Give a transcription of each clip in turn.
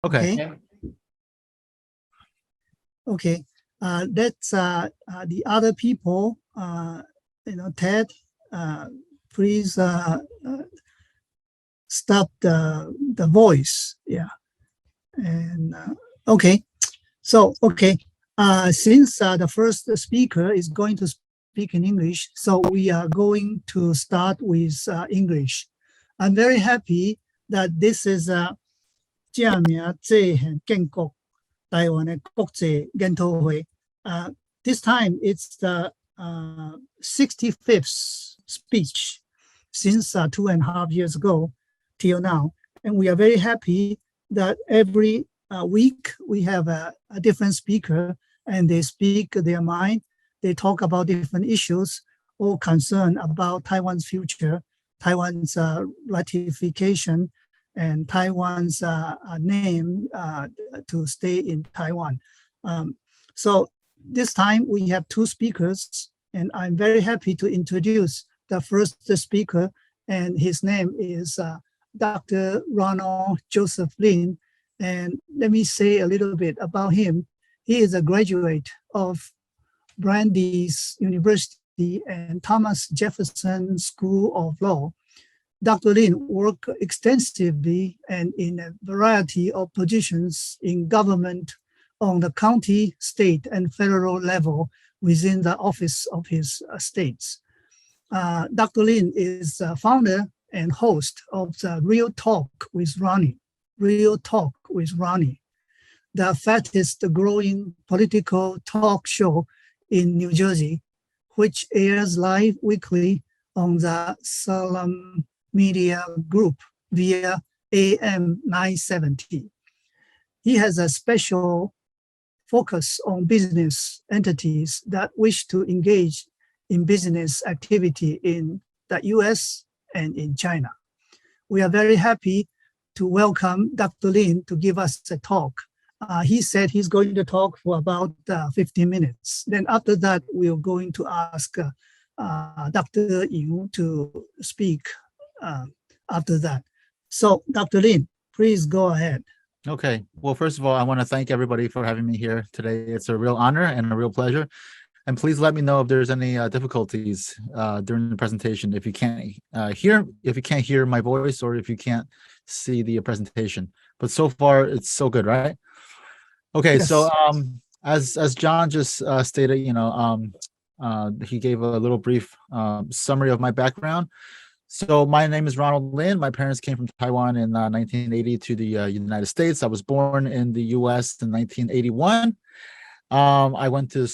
Okay. Okay. Let's the other people, Ted, please stop the voice. Yeah. And okay. So, okay. Since the first speaker is going to speak in English, so we are going to start with English. I'm very happy that this is正名制宪建國台灣的國際研討會. This time it's the 65th speech since 2.5 years ago till now. And we are very happy that every week we have a different speaker and they speak their mind. They talk about different issues or concern about Taiwan's future, Taiwan's ratification, and Taiwan's name to stay in Taiwan. So this time we have two speakers, and I'm very happy to introduce the first speaker, and his name is Dr. Ronald Joseph Lin. And let me say a little bit about him. He is a graduate of Brandeis University and Thomas Jefferson School of Law. Dr. Lin worked extensively and in a variety of positions in government on the county, state, and federal level within the office of his states. Dr. Lin is the founder and host of the Real Talk with Ronnie, the fastest growing political talk show in New Jersey, which airs live weekly on the Salem Media Group via AM 970. He has a special focus on business entities that wish to engage in business activity in the US and in China. We are very happy to welcome Dr. Lin to give us a talk. He said he's going to talk for about 15 minutes. Then after that, we're going to ask Dr. Yu to speak after that. So Dr. Lin, please go ahead. Okay. Well, first of all, I want to thank everybody for having me here today. It's a real honor and a real pleasure. And please let me know if there's any difficulties during the presentation. If you can't hear my voice, or if you can't see the presentation. But so far, it's so good, right? Okay. Yes. So as John just stated, he gave a little brief summary of my background. So my name is Ronald Lin. My parents came from Taiwan in 1980 to the United States. I was born in the US in 1981. I went to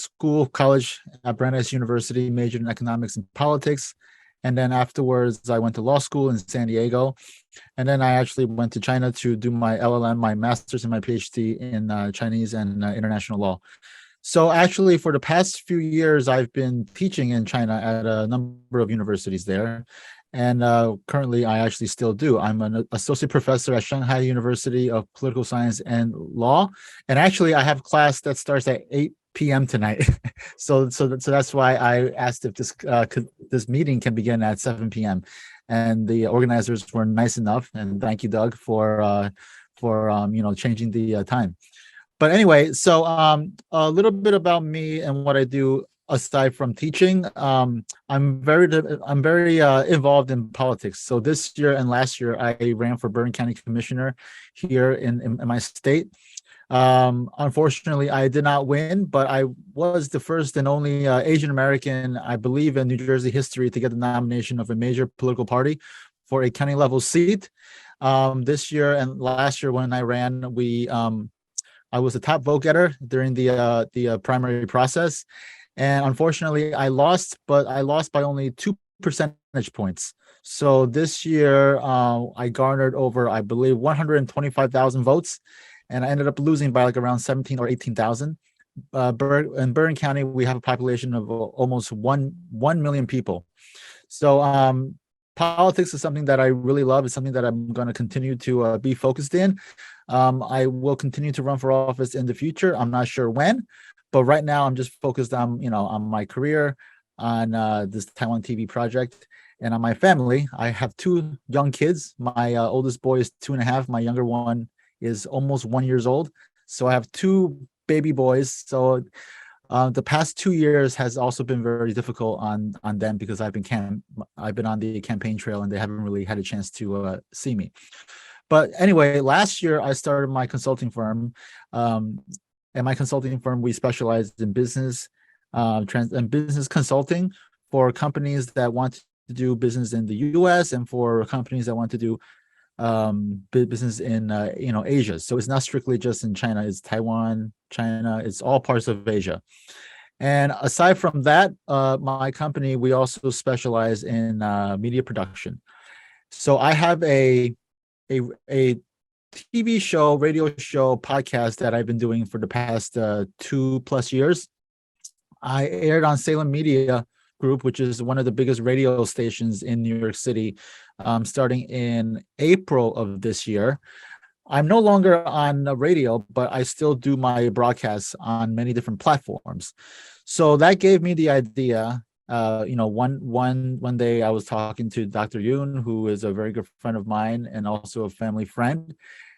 college at Brandeis University, majored in economics and politics. And then afterwards, I went to law school in San Diego. And then I actually went to China to do my LLM, my master's and my PhD in Chinese and international law. So actually, for the past few years, I've been teaching in China at a number of universities there. And currently, I actually still do. I'm an associate professor at Shanghai University of Political Science and Law. And actually, I have class that starts at 8 p.m. tonight. so that's why I asked if this meeting can begin at 7 p.m. And the organizers were nice enough. And thank you, Doug, for changing the time. But anyway, so a little bit about me and what I do. Aside from teaching, I'm very involved in politics. So this year and last year, I ran for Bergen County Commissioner here in my state. Unfortunately, I did not win, but I was the first and only Asian American, I believe, in New Jersey history to get the nomination of a major political party for a county level seat. This year and last year when I ran, I was the top vote getter during the primary process. And unfortunately, I lost, but I lost by only 2 percentage points. So this year, I garnered over, I believe, 125,000 votes, and I ended up losing by like around 17 or 18,000. In Bergen County, we have a population of almost 1 million people. So politics is something that I really love. It's something that I'm going to continue to be focused in. I will continue to run for office in the future. I'm not sure when. But right now, I'm just focused on, on my career, on this Taiwan TV project, and on my family. I have 2 young kids. My oldest boy is 2.5. My younger one is almost 1 year old. So I have two baby boys. So the past 2 years has also been very difficult on them because I've been on the campaign trail and they haven't really had a chance to see me. But anyway, last year I started my consulting firm. And my consulting firm, we specialize in business and business consulting for companies that want to do business in the U.S. and for companies that want to do business in Asia. So it's not strictly just in China. It's Taiwan, China. It's all parts of Asia. And aside from that, my company, we also specialize in media production. So I have a TV show, radio show, podcast that I've been doing for the past 2+ years. I aired on Salem Media Group, which is one of the biggest radio stations in New York City, starting in April of this year. I'm no longer on the radio, but I still do my broadcasts on many different platforms. So that gave me the idea. One day I was talking to Dr. Yoon, who is a very good friend of mine and also a family friend.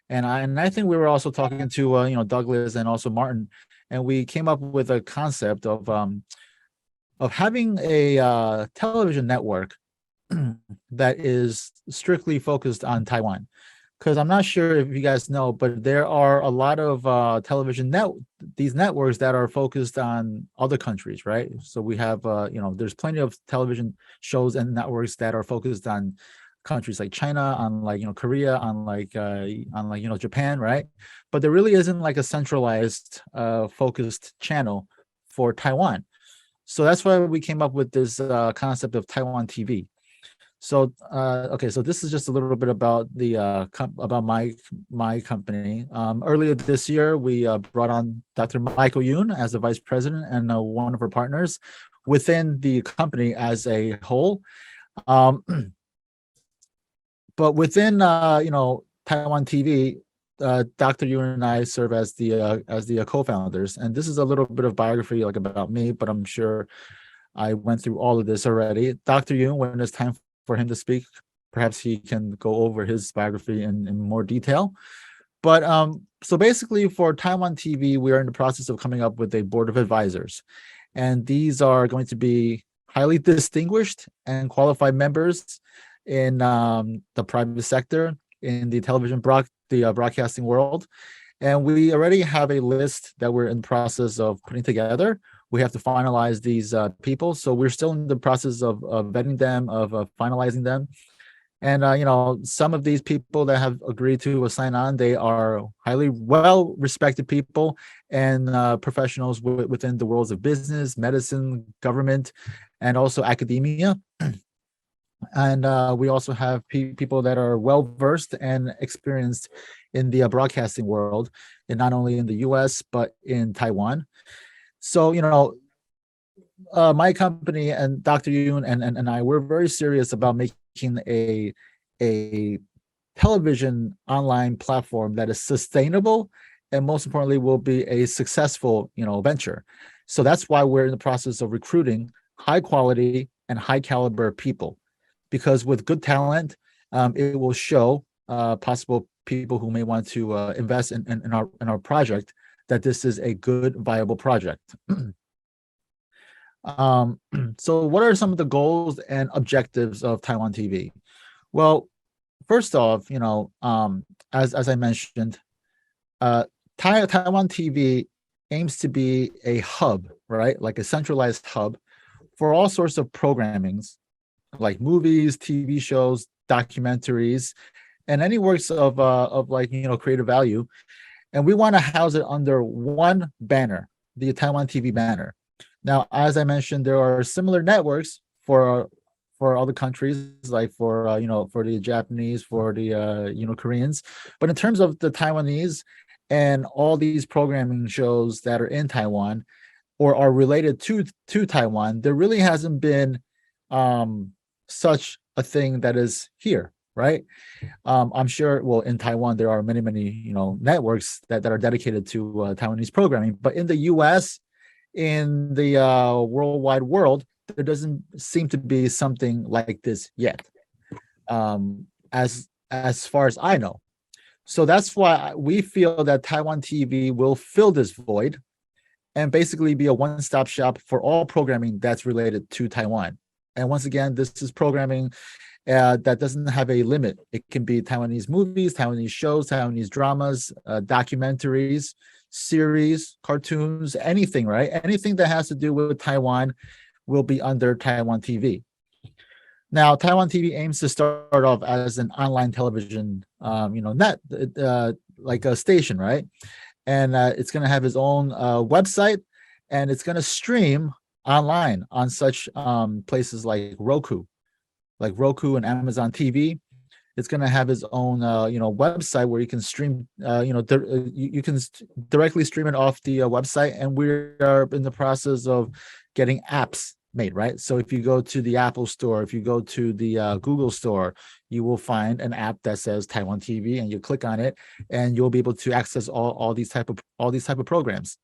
And I think we were also talking to Douglas and also Martin, and we came up with a concept of having a television network that is strictly focused on Taiwan. Because I'm not sure if you guys know, but there are a lot of these networks that are focused on other countries, right? So we have there's plenty of television shows and networks that are focused on countries like China, on Korea, on Japan, right? But there really isn't like a centralized focused channel for Taiwan. So that's why we came up with this concept of Taiwan TV. So so this is just a little bit about about my company. Earlier this year, we brought on Dr. Michael Yoon as the vice president and one of our partners within the company as a whole. But within Taiwan TV, Dr. Yoon and I serve as the co-founders, and this is a little bit of biography about me, but I'm sure I went through all of this already. Dr. Yoon, when it's time for him to speak, perhaps he can go over his biography in more detail. But so basically for Taiwan TV, we are in the process of coming up with a board of advisors, and these are going to be highly distinguished and qualified members in the private sector, in the television broadcasting world. And we already have a list that we're in the process of putting together. We have to finalize these people. So we're still in the process of vetting them, of finalizing them. And, some of these people that have agreed to sign on, they are highly well-respected people and professionals within the worlds of business, medicine, government, and also academia. And we also have people that are well-versed and experienced in the broadcasting world, and not only in the U.S., but in Taiwan. So, my company and Dr. Yoon and I, we're very serious about making a television online platform that is sustainable and most importantly will be a successful, venture. So that's why we're in the process of recruiting high quality and high caliber people, because with good talent, it will show possible people who may want to invest in our project that this is a good, viable project. So what are some of the goals and objectives of Taiwan TV? Well, first off, as I mentioned, Taiwan TV aims to be a hub, right? Like a centralized hub for all sorts of programmings, like movies, TV shows, documentaries, and any works of creative value. And we want to house it under one banner, the Taiwan TV banner. Now, as I mentioned, there are similar networks for other countries, like for the Japanese, for the Koreans. But in terms of the Taiwanese and all these programming shows that are in Taiwan or are related to Taiwan, there really hasn't been such a thing that is here, right? I'm sure, well, in Taiwan, there are many, networks that are dedicated to Taiwanese programming. But in the US, in the worldwide world, there doesn't seem to be something like this yet, as far as I know. So that's why we feel that Taiwan TV will fill this void and basically be a one-stop shop for all programming that's related to Taiwan. And once again, this is programming that doesn't have a limit. It can be Taiwanese movies, Taiwanese shows, Taiwanese dramas, documentaries, series, cartoons, anything, right? Anything that has to do with Taiwan will be under Taiwan TV. Now, Taiwan TV aims to start off as an online television, like a station, right? And it's going to have its own website, and it's going to stream online on such places like Roku and Amazon TV. It's going to have its own, website where you can stream, you can directly stream it off the website. And we are in the process of getting apps made, right? So if you go to the Apple Store, if you go to the Google Store, you will find an app that says Taiwan TV, and you click on it, and you'll be able to access all these type of programs.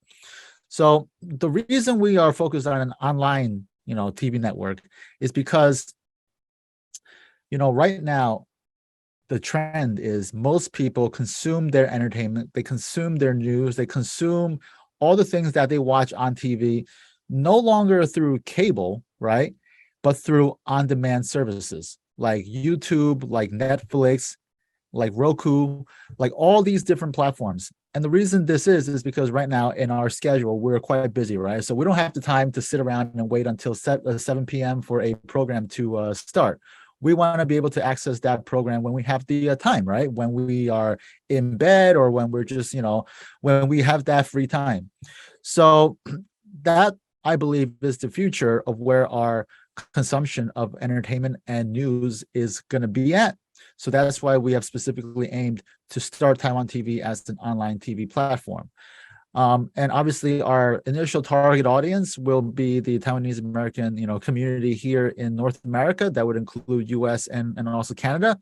So the reason we are focused on an online, TV network is because, right now, the trend is most people consume their entertainment, they consume their news, they consume all the things that they watch on TV, no longer through cable, right? But through on-demand services like YouTube, like Netflix, like Roku, like all these different platforms. And the reason this is because right now in our schedule, we're quite busy, right? So we don't have the time to sit around and wait until 7 p.m. for a program to start. We want to be able to access that program when we have the time, right? When we are in bed, or when we're just, when we have that free time. So that, I believe, is the future of where our consumption of entertainment and news is going to be at. So that's why we have specifically aimed to start Taiwan TV as an online TV platform. And obviously, our initial target audience will be the Taiwanese American, community here in North America. That would include U.S. and also Canada.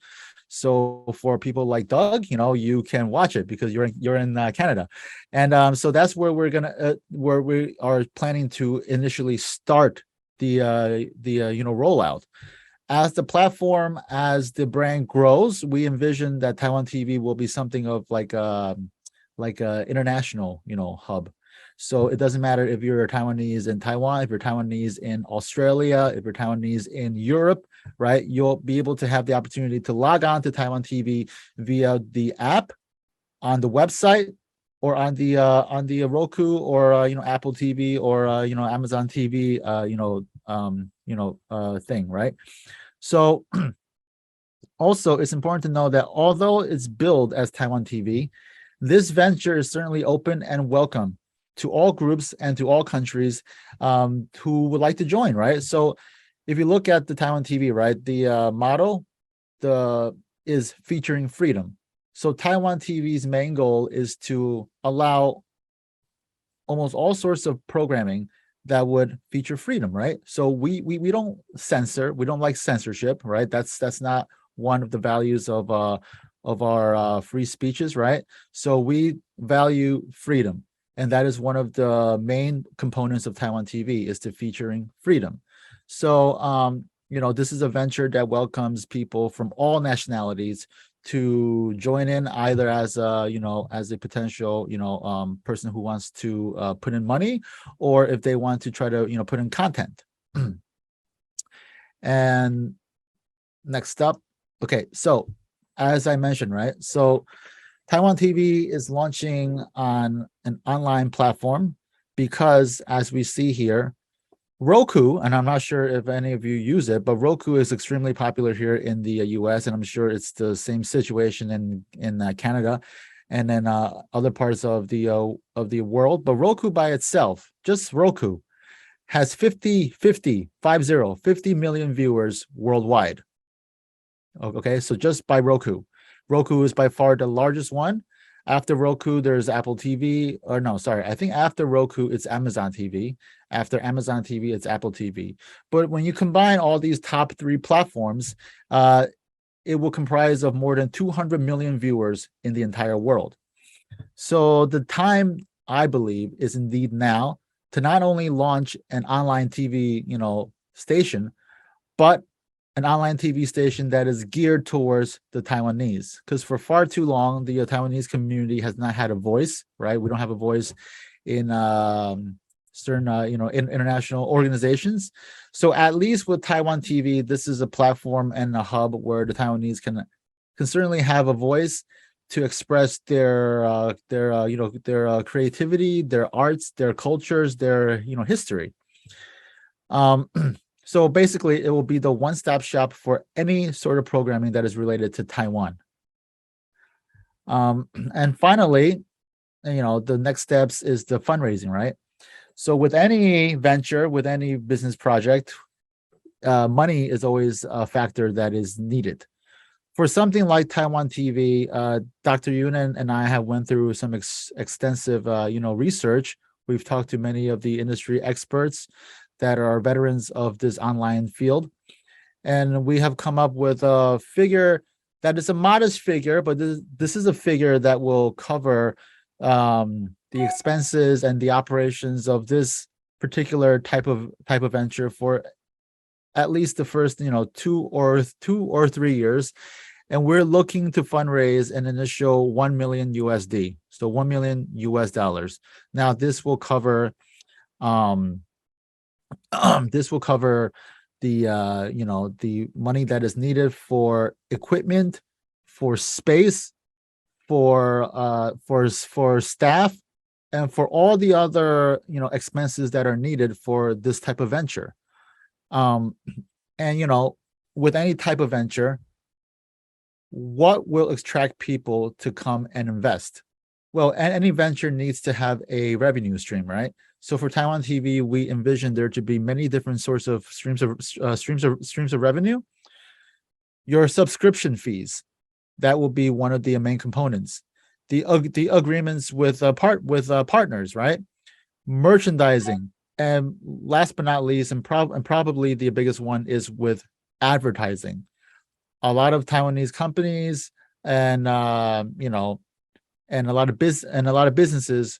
So for people like Doug, you can watch it because you're in Canada, and so that's where where we are planning to initially start the rollout. As the platform, as the brand grows, we envision that Taiwan TV will be something of like a international, hub. So it doesn't matter if you're Taiwanese in Taiwan, if you're Taiwanese in Australia, if you're Taiwanese in Europe, right? You'll be able to have the opportunity to log on to Taiwan TV via the app, on the website, or on the Roku, or Apple TV, or Amazon TV, thing, right? So also, it's important to know that although it's billed as Taiwan TV, this venture is certainly open and welcome to all groups and to all countries who would like to join, right? So if you look at the Taiwan TV, right, the motto is featuring freedom. So Taiwan TV's main goal is to allow almost all sorts of programming that would feature freedom, right? So we don't censor, we don't like censorship, right? That's not one of the values of our free speeches, right? So we value freedom, and that is one of the main components of Taiwan TV, is to featuring freedom. So this is a venture that welcomes people from all nationalities to join in, either as a potential person who wants to put in money, or if they want to try to put in content. And next up, okay, so as I mentioned, right, so Taiwan TV is launching on an online platform because, as we see here, Roku, and I'm not sure if any of you use it, but Roku is extremely popular here in the US, and I'm sure it's the same situation in Canada and then other parts of the world. But Roku by itself, just Roku, has 50 million viewers worldwide. Okay, so just by Roku. Roku is by far the largest one. After Roku, there's Apple TV, or no, sorry, I think after Roku, it's Amazon TV. After Amazon TV, it's Apple TV. But when you combine all these top three platforms, it will comprise of more than 200 million viewers in the entire world. So the time, I believe, is indeed now to not only launch an online TV, station, but an online TV station that is geared towards the Taiwanese, because for far too long, the Taiwanese community has not had a voice, right? We don't have a voice in certain, international organizations. So at least with Taiwan TV, this is a platform and a hub where the Taiwanese can certainly have a voice to express their creativity, their arts, their cultures, their history. So basically, it will be the one-stop shop for any sort of programming that is related to Taiwan. And finally, the next steps is the fundraising, right? So with any venture, with any business project, money is always a factor that is needed. For something like Taiwan TV, Dr. Yunan and I have went through some extensive, research. We've talked to many of the industry experts that are veterans of this online field. And we have come up with a figure that is a modest figure, but this is a figure that will cover the expenses and the operations of this particular type of venture for at least the first, 2 or 3 years. And we're looking to fundraise an initial 1 million USD. So $1 million US. Now this will cover the the money that is needed for equipment, for space, for staff, and for all the other expenses that are needed for this type of venture. And with any type of venture, what will attract people to come and invest? Well, any venture needs to have a revenue stream, right? So for Taiwan TV, we envision there to be many different sorts of streams of revenue. Your subscription fees, that will be one of the main components. The agreements with partners, right? Merchandising, and last but not least, and probably the biggest one is with advertising. A lot of Taiwanese companies and and a lot of businesses,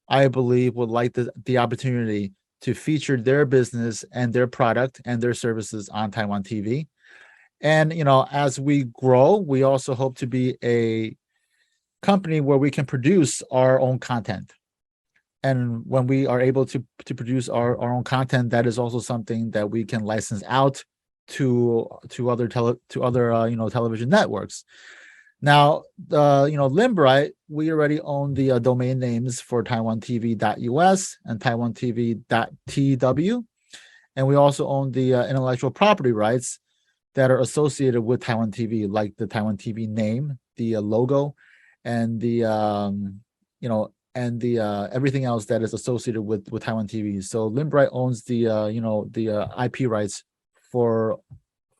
I believe, would like the opportunity to feature their business and their product and their services on Taiwan TV. And as we grow, we also hope to be a company where we can produce our own content. And when we are able to produce our own content, that is also something that we can license out to other television networks. Now, Limbright, we already own the domain names for TaiwanTV.us and TaiwanTV.tw, and we also own the intellectual property rights that are associated with Taiwan TV, like the Taiwan TV name, the logo, and the everything else that is associated with Taiwan TV. So Limbright owns the IP rights for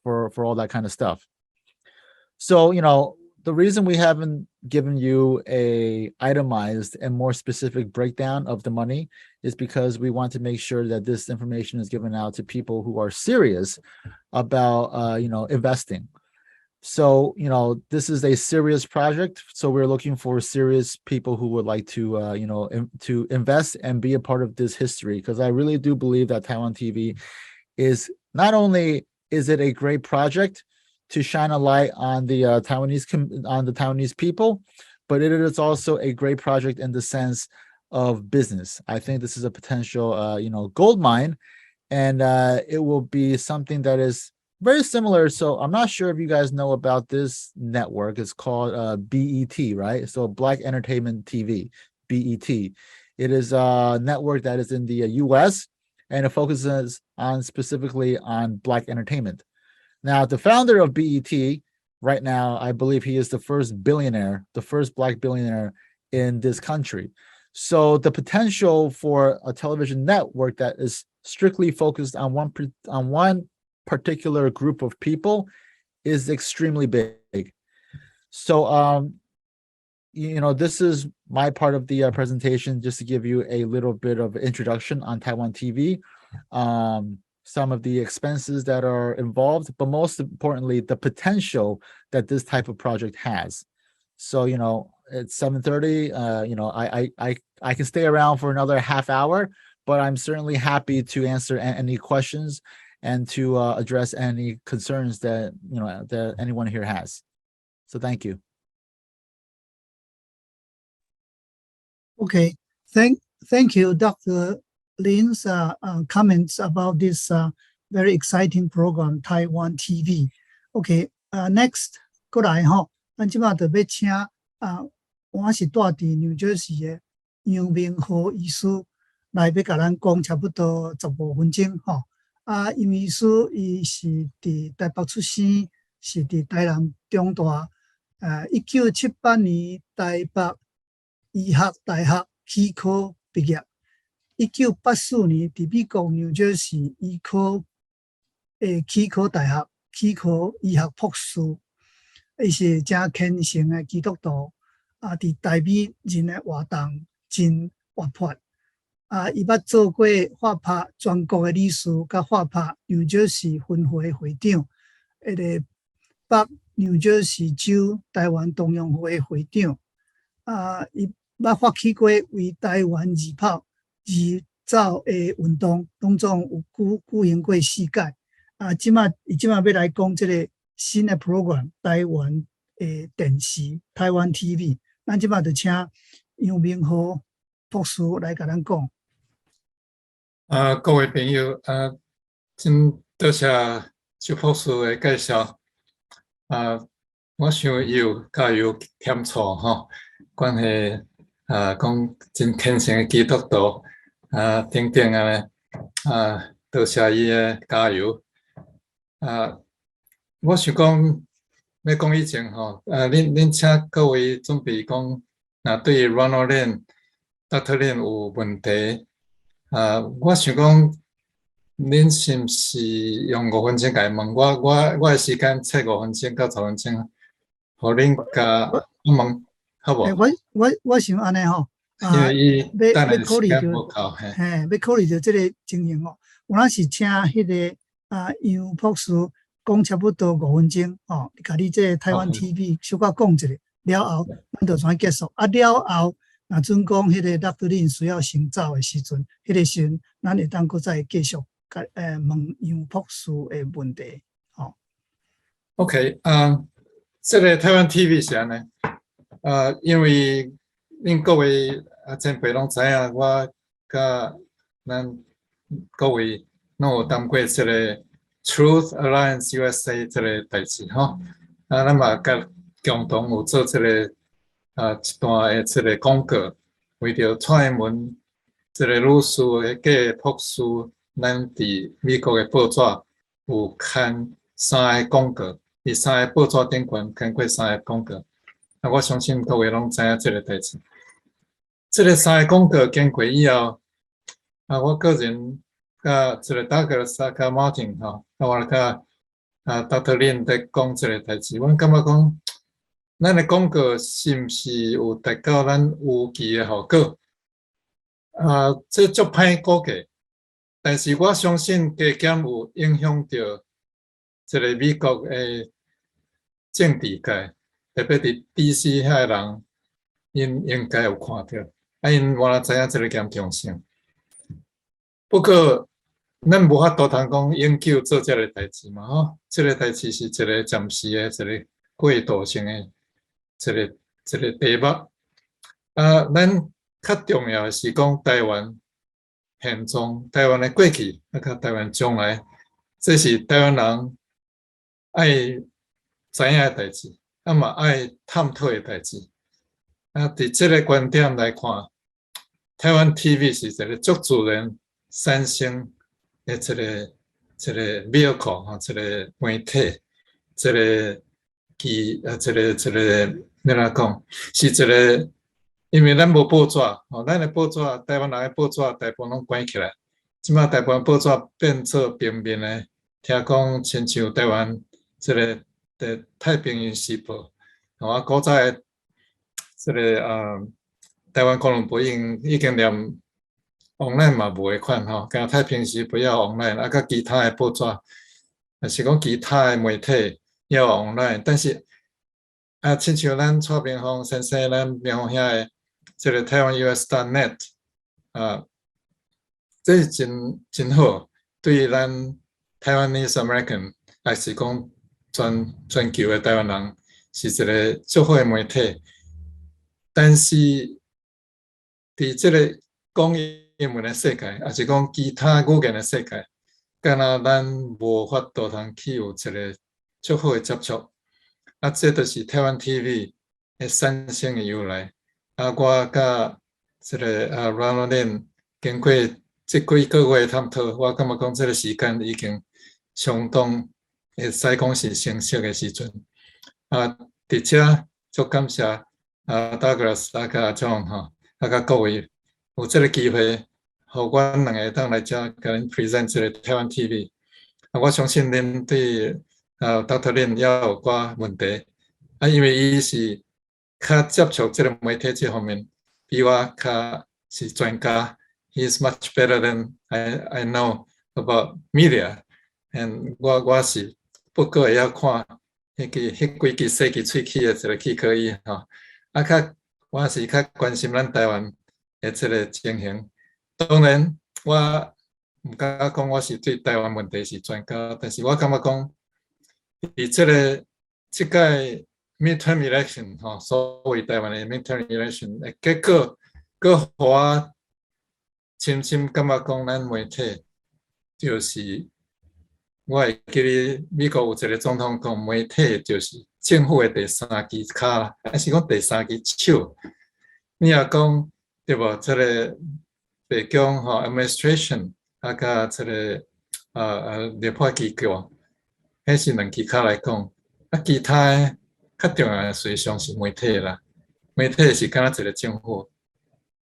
all that kind of stuff. So the reason we haven't given you a itemized and more specific breakdown of the money is because we want to make sure that this information is given out to people who are serious about investing. So this is a serious project, so we're looking for serious people who would like to to invest and be a part of this history, because I really do believe that Taiwan TV is not only is it a great project to shine a light on the Taiwanese people, but it is also a great project in the sense of business. I think this is a potential gold mine, and it will be something that is very similar. So I'm not sure if you guys know about this network. It's called BET, right? So Black Entertainment TV, BET. It is a network that is in the US, and it focuses specifically on Black entertainment. Now, the founder of BET right now, I believe he is the first billionaire, the first Black billionaire in this country. So the potential for a television network that is strictly focused on one particular group of people is extremely big. So this is my part of the presentation, just to give you a little bit of introduction on Taiwan TV, some of the expenses that are involved, but most importantly, the potential that this type of project has. So it's 7:30. I can stay around for another half hour, but I'm certainly happy to answer any questions. and to address any concerns that that anyone here has. So thank you. Okay, thank you, Dr. Lin's comments about this very exciting program, Taiwan TV. Okay, next 过来吼，咱即马就要请我是住伫New Jersey的杨明和医师来要甲咱讲差不多15分钟吼。杨医师伊是伫台北出生，是伫台南长大。1978年台北医学大学起考毕业，1984年伫美国 New Jersey 医科起考大学起考医学博士。伊是真虔诚的基督徒，伫台美人的活动真活泼。伊捌做过法拍全国的理事，甲法拍 New Jersey 分会会长，个北 New Jersey 州台湾同乡会会长。伊捌发起过为台湾而跑而走的运动，拢总有举行过4届。伊即马要来讲即个新的 program 台湾的电视台湾 TV， 咱即马就请杨明和博士来甲咱讲。各位朋友，真多谢周博士的介绍。我想有加油添醋吼，关系讲真虔诚的基督徒等等多谢伊的加油。我想讲要讲以前吼，恁请各位准备讲，对 Ronald Lin、Dr. Lin 有问题。我想讲，恁是毋是用5分钟来问我的时间测5分钟到10分钟，互恁甲问，好无？我想安尼吼，因为伊等下考虑时间无够，要考虑到这个情形哦。有咱是请迄个杨博士讲差不多5分钟哦，甲你这台湾 TV 小可讲一下，了后咱就全结束。了后。若准讲迄个 Dr. Lin 需要先走的时阵，迄个时阵咱会当搁再继续问杨博士的问题。吼。OK， 这个台湾 TV 是安尼，因为恁各位前辈拢知影，我甲咱各位拢有谈过这个 Truth Alliance USA 这个代志吼，咱嘛甲共同有做这个。一段的这个广告，为着蔡英文这个女士的假博士，咱伫美国的报纸有刊3个广告，伫3个报纸顶悬刊过3个广告。我相信各位拢知影这个代志。这个3个广告经过以后，我个人甲这个Douglas甲 Martin 吼，我甲Dr. Lin 在讲这个代志，阮感觉讲。咱的广告是毋是有达到咱预期的效果？这足歹估计，但是我相信加减有影响到这个美国的政治界，特别伫 DC 遐人，因应该有看到，因我知影这个严重性。不过，咱无法度通讲永久做这个代志嘛，吼，这个代志是一个暂时的，一个过渡性的。这个题目，咱较重要的是讲台湾现状、台湾的过去，甲台湾将来，这是台湾人爱知影的代志，嘛爱探讨的代志。伫这个观点来看，台湾 TV 是一个足自然产生的这个vehicle 吼，这个媒体，这个要哪讲？是一个，因为咱无报纸，咱的报纸，台湾人的报纸大部分拢关起来。即马大部分报纸变做平面的，听讲亲像台湾这个的太平洋时报，古早的这个台湾哥伦布已经连 online 嘛无会款吼，甲太平洋时报要 online， 甲其他的报纸，是讲其他的媒体要 online， 但是。亲像咱蔡明芳先生，咱明芳遐的这个台湾 US.net， 这是真好，对咱 Taiwanese American， 还是讲全球的台湾人，是一个足好的媒体。但是伫这个讲英文的世界，还是讲其他语言的世界，敢若咱无法度通去有一个足好的接触。这就是台湾 TV 的产生的由来。我甲这个Ronald 经过这几个月探讨，我感觉讲这个时间已经相当会使讲是成熟的时阵。伫遮足感谢Douglas 甲 John 甲各位有这个机会，互阮两个当来遮甲恁 present 这个台湾 TV。我相信恁对Dr. Lin 也有寡问题，因为伊是较接触这个媒体这方面，比我较是专家。He is much better than I know about media. And 我是不过会晓看迄几支设计喙齿的一个气科医我是较关心咱台湾的这个情形。当然，我唔敢讲我是对台湾问题是专家，但是我感觉讲，伫这届 midterm election 所谓台湾的 midterm election 的结果，佫互我深深感觉讲，咱媒体就是我会记得美国有一个总统讲，媒体就是政府的第三支骹，还是讲第三支手。你也讲对无？这个白宫administration 甲这个立法机构，迄是两支骹来讲。其他较重要的实际上是媒体啦。媒体是敢若一个政府。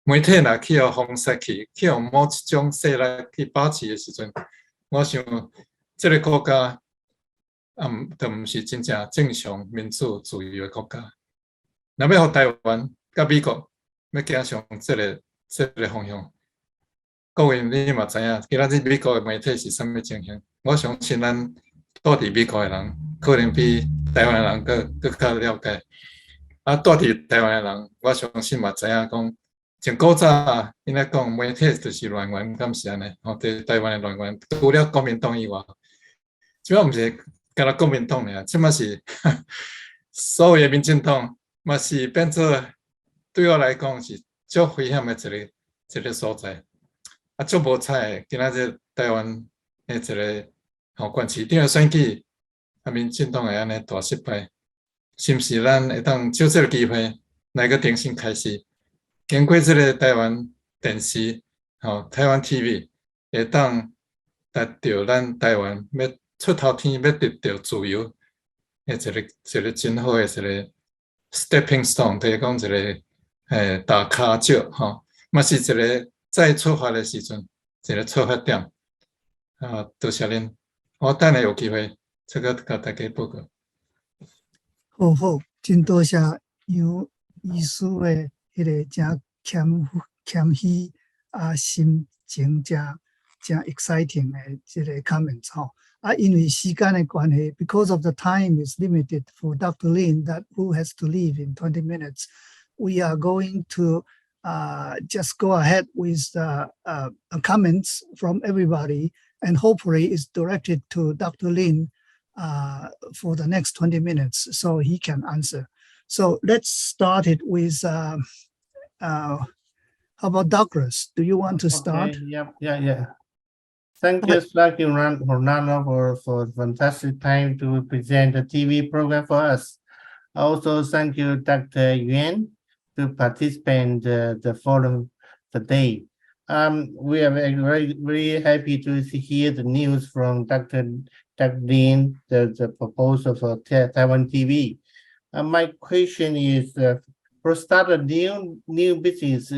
媒体若去互封杀去互某一种势力去把持的时阵，我想这个国家就毋是真正正常民主自由的国家。若要互台湾甲美国要走上这个方向，各位你嘛知影，今仔日美国的媒体是啥物情形？我相信咱住伫美国的人，可能比台湾的人更较了解。住伫台湾的人，我相信嘛知影讲。像古早，因咧讲媒体就是乱源，敢是安尼？对台湾的乱源，除了国民党以外，即摆毋是干那国民党尔，即摆是所有的民进党，嘛是变做对我来讲是足危险的一个所在。足无彩，今仔日台湾的一个县市长的选举，民进党会安尼大失败，是毋是咱会当借这个机会来个重新开始？经过这个台湾电视，台湾 TV 会当达到咱台湾要出头天，要得到自由的一个真好的一个 stepping stone， 就是讲一个大脚石嘛是一个再出发的时阵，一个出发点。多谢恁，我等下有机会这个甲大家报告。好，真多谢杨医师的。迄个真谦虚心情真 exciting 的这个 comments 因为时间的关系 ，because of the time is limited for Dr. Lin that who has to leave in 20 minutes, we are going to just go ahead with comments from everybody, and hopefully it's directed to Dr. Lin for the next 20 minutes so he can answer. So let's start it with how about Douglas? Do you want to start? Okay, yeah. Thank you, Ronaldo, for fantastic time to present the TV program for us. Also, thank you, Dr. Yuan, to participate in the forum today. We are very happy to hear the news from Dr. Lin, the proposal for Taiwan TV. My question is, for start a new business,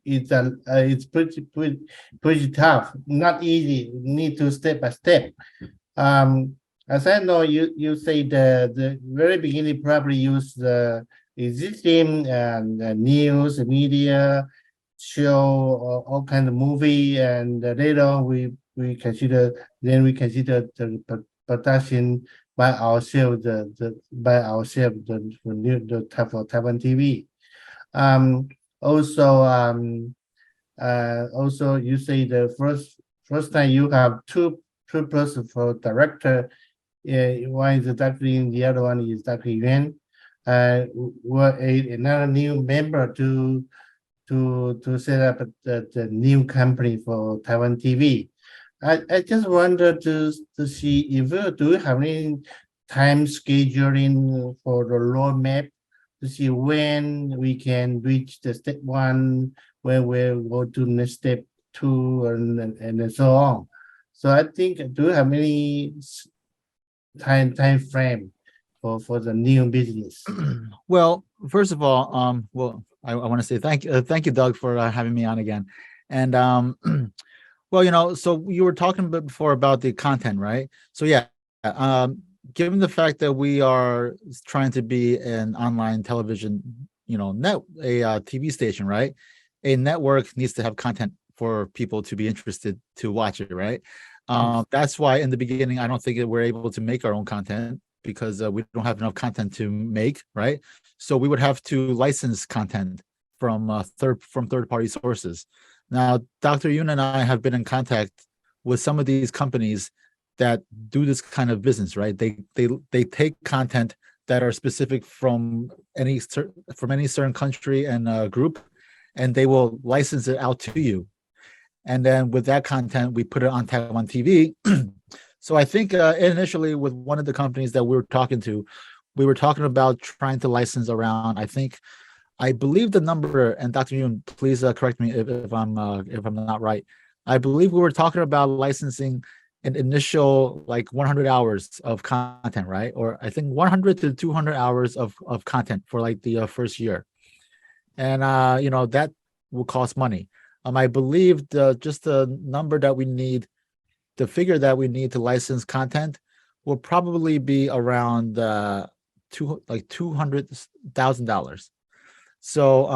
it's pretty tough, not easy. Need to step by step. As I know, you say the very beginning probably use the existing news media show all kind of movie, and later on we consider the production by ourselves, the type of Taiwan TV. Also, you say the first time you have two two persons for director. One is Dr. Yin, the other one is Dr. Yuan. We're another new member to set up the new company for Taiwan TV. I just wanted to see if do you have any time scheduling for the roadmap to see when we can reach the step 1, when we'll go to next step 2, and so on. So I think, do you have any time frame for the new business? Well, first of all, I want to say thank you, Doug, for having me on again. And well, so you were talking before about the content, right? So yeah, given the fact that we are trying to be an online television, a TV station, right? A network needs to have content for people to be interested to watch it, right? That's why in the beginning, I don't think that we're able to make our own content because we don't have enough content to make, right? So we would have to license content from third-party sources. Now, Dr. Yoon and I have been in contact with some of these companies that do this kind of business, right? They take content that are specific from any certain country and group, and they will license it out to you. And then with that content, we put it on Taiwan TV. So I think initially with one of the companies that we were talking to, we were talking about trying to license around, I believe the number, and Dr. Yoon, please correct me if I'm not right. I believe we were talking about licensing an initial 100 hours of content, right? Or I think 100 to 200 hours of content for the first year. And that will cost money. I believe just the number that we need, the figure that we need to license content will probably be around $200,000. So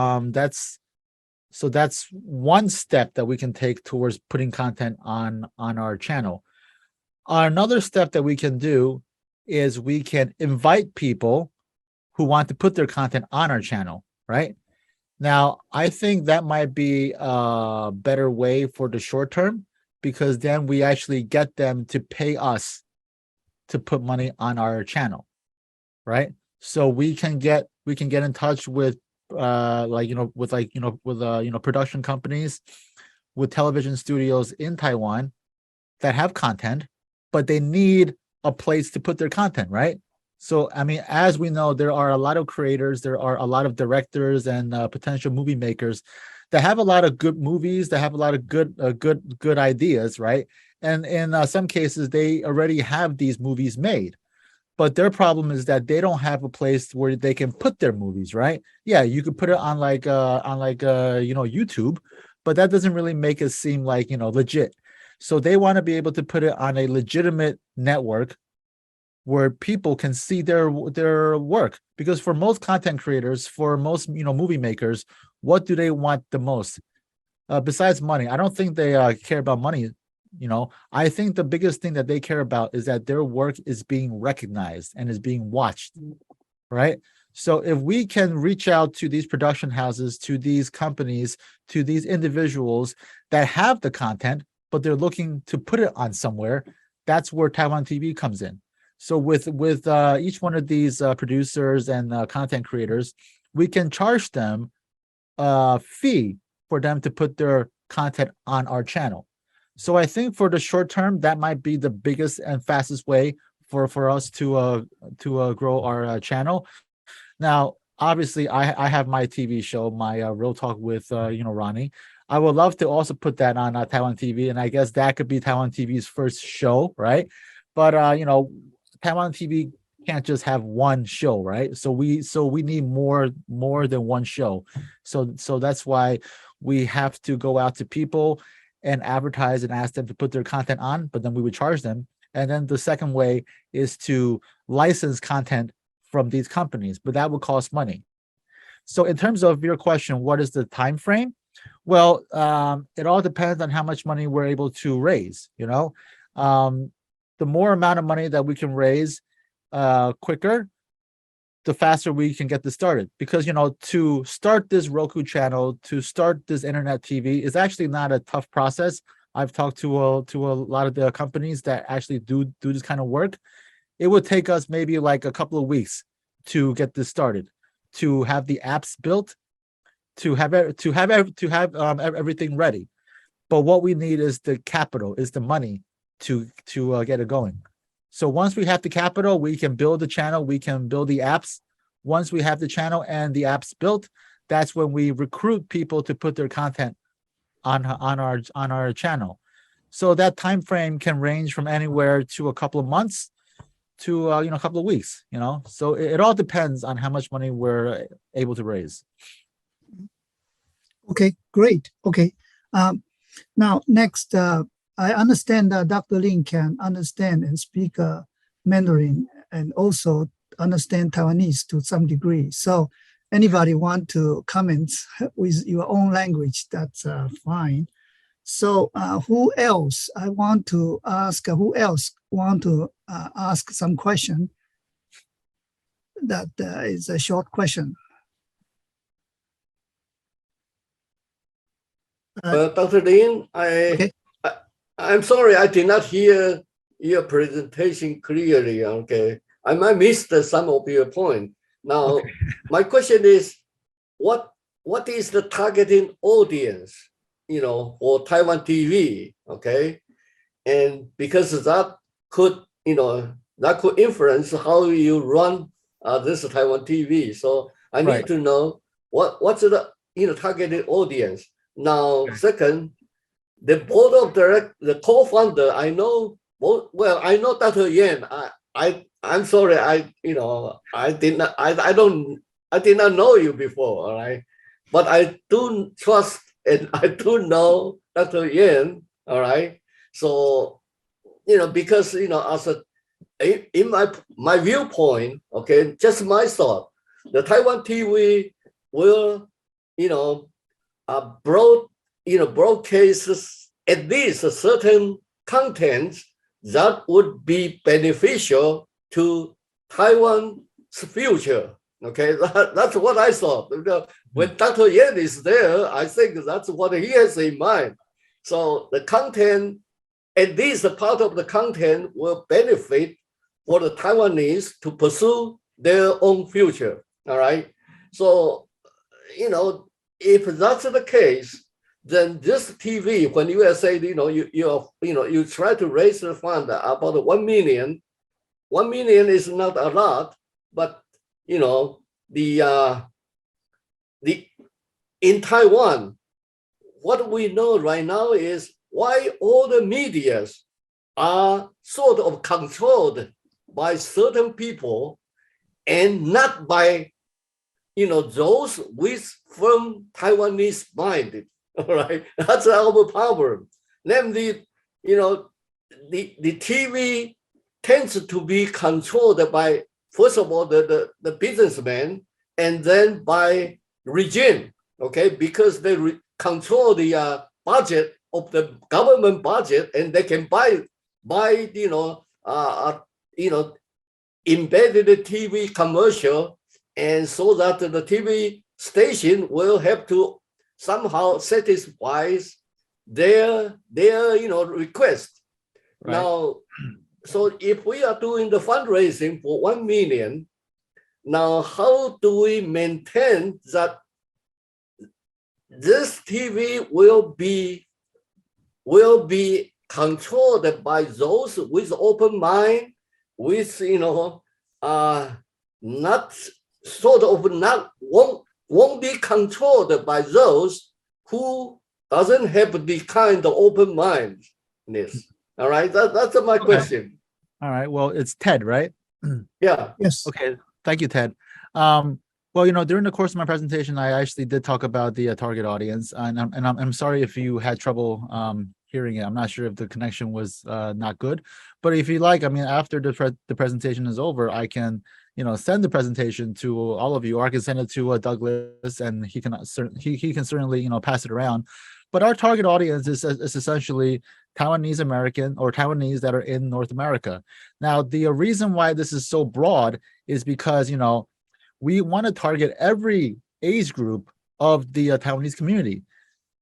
that's one step that we can take towards putting content on our channel. Another step that we can do is we can invite people who want to put their content on our channel, right? Now, I think that might be a better way for the short term, because then we actually get them to pay us to put money on our channel, right? So we can get in touch with production companies, with television studios in Taiwan that have content, but they need a place to put their content, right? So, as we know, there are a lot of creators, there are a lot of directors and potential movie makers that have a lot of good movies, that have a lot of good ideas, right? And in some cases, they already have these movies made. But their problem is that they don't have a place where they can put their movies, right? Yeah, you could put it on YouTube, but that doesn't really make it seem legit. So they want to be able to put it on a legitimate network where people can see their work. Because for most content creators, for most movie makers, what do they want the most? Besides money, I don't think they care about money. I think the biggest thing that they care about is that their work is being recognized and is being watched, right? So if we can reach out to these production houses, to these companies, to these individuals that have the content, but they're looking to put it on somewhere, that's where Taiwan TV comes in. So with each one of these producers and content creators, we can charge them a fee for them to put their content on our channel. So I think for the short term, that might be the biggest and fastest way for us to grow our channel. Now, obviously, I have my TV show, my Real Talk with Ronnie. I would love to also put that on Taiwan TV, and I guess that could be Taiwan TV's first show, right? But Taiwan TV can't just have one show, right? So we need more than one show. So that's why we have to go out to people and advertise and ask them to put their content on, but then we would charge them. And then the second way is to license content from these companies, but that would cost money. So in terms of your question, what is the time frame? Well, it all depends on how much money we're able to raise. The more amount of money that we can raise quicker, the faster we can get this started. Because, to start this Roku channel, to start this internet TV is actually not a tough process. I've talked to a lot of the companies that actually do this kind of work. It would take us maybe like a couple of weeks to get this started, to have the apps built, to have everything ready. But what we need is the capital, is the money to get it going. So once we have the capital, we can build the channel, we can build the apps. Once we have the channel and the apps built, that's when we recruit people to put their content on our channel. So that time frame can range from anywhere to a couple of months to a couple of weeks. So it all depends on how much money we're able to raise. Okay, great. Okay. Now, next, I understand that Dr. Lin can understand and speak Mandarin and also understand Taiwanese to some degree. So anybody want to comment with your own language, that's fine. So who else? I want to ask, who else want to ask some question? That is a short question. Dr. Lin, I'm sorry, I did not hear your presentation clearly. Okay, I might miss some of your point. Now, my question is, what is the targeting audience, for Taiwan TV? Okay, and because that could, influence how you run this Taiwan TV. So I need to know what's the targeted audience. Now, second, the board of directors, the co-founder, I know. Well, I know Dr. Yan. I'm sorry. I did not know you before. All right, but I do trust and I do know Dr. Yan. All right. So, because as in my viewpoint, okay, just my thought, the Taiwan TV will, broadcasts at least a certain content that would be beneficial to Taiwan's future. Okay, that's what I thought. When Dr. Yan is there, I think that's what he has in mind. So the content, at least a part of the content, will benefit for the Taiwanese to pursue their own future. All right. So, if that's the case, then this TV, when you are saying, you try to raise the fund about 1 million. 1 million is not a lot, but in Taiwan, what we know right now is why all the medias are sort of controlled by certain people and not by those with firm Taiwanese mind. All right, that's our problem. Namely, the TV tends to be controlled by, first of all, the businessmen, and then by regime. Okay, because they control the budget of the government budget, and they can buy embedded TV commercial, and so that the TV station will have to somehow satisfy their request. Right. Now, so if we are doing the fundraising for 1 million, now how do we maintain that this TV will be controlled by those with open mind, with won't be controlled by those who doesn't have the kind of open mindedness. All right, that's my question. All right, well, it's Ted, right? Yeah. Yes. Okay, thank you, Ted. Well, during the course of my presentation, I actually did talk about the target audience, and I'm sorry if you had trouble hearing it. I'm not sure if the connection was not good, but if you like, after the presentation is over, I can send the presentation to all of you, or I can send it to Douglas, and he can certainly pass it around. But our target audience is essentially Taiwanese American or Taiwanese that are in North America. Now, the reason why this is so broad is because we want to target every age group of the Taiwanese community.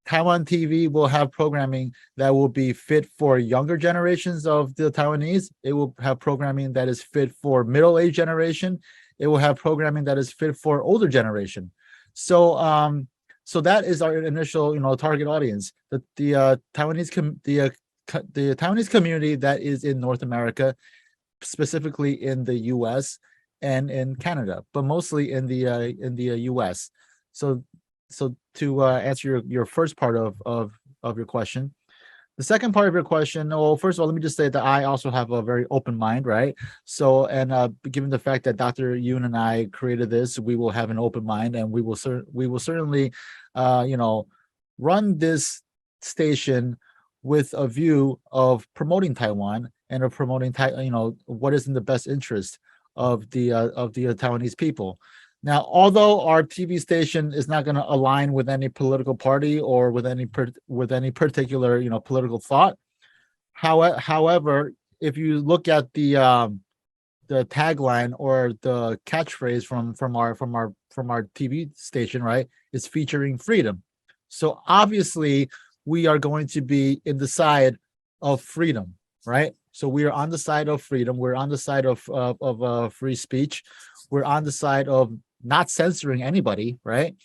Taiwan TV will have programming that will be fit for younger generations of the Taiwanese. It will have programming that is fit for middle-aged generation. It will have programming that is fit for older generation. So so that is our initial target audience. The Taiwanese community that is in North America, specifically in the US and in Canada, but mostly in the US. So to answer your first part of your question, the second part of your question, well, first of all, let me just say that I also have a very open mind, right? So, and given the fact that Dr. Yoon and I created this, we will have an open mind, and we will certainly, run this station with a view of promoting Taiwan and of promoting what is in the best interest of the Taiwanese people. Now, although our TV station is not going to align with any political party or with any particular political thought, however, if you look at the tagline or the catchphrase from our TV station, right, it's featuring freedom. So obviously, we are going to be in the side of freedom, right? So we are on the side of freedom. We're on the side of free speech. We're on the side of not censoring anybody, right?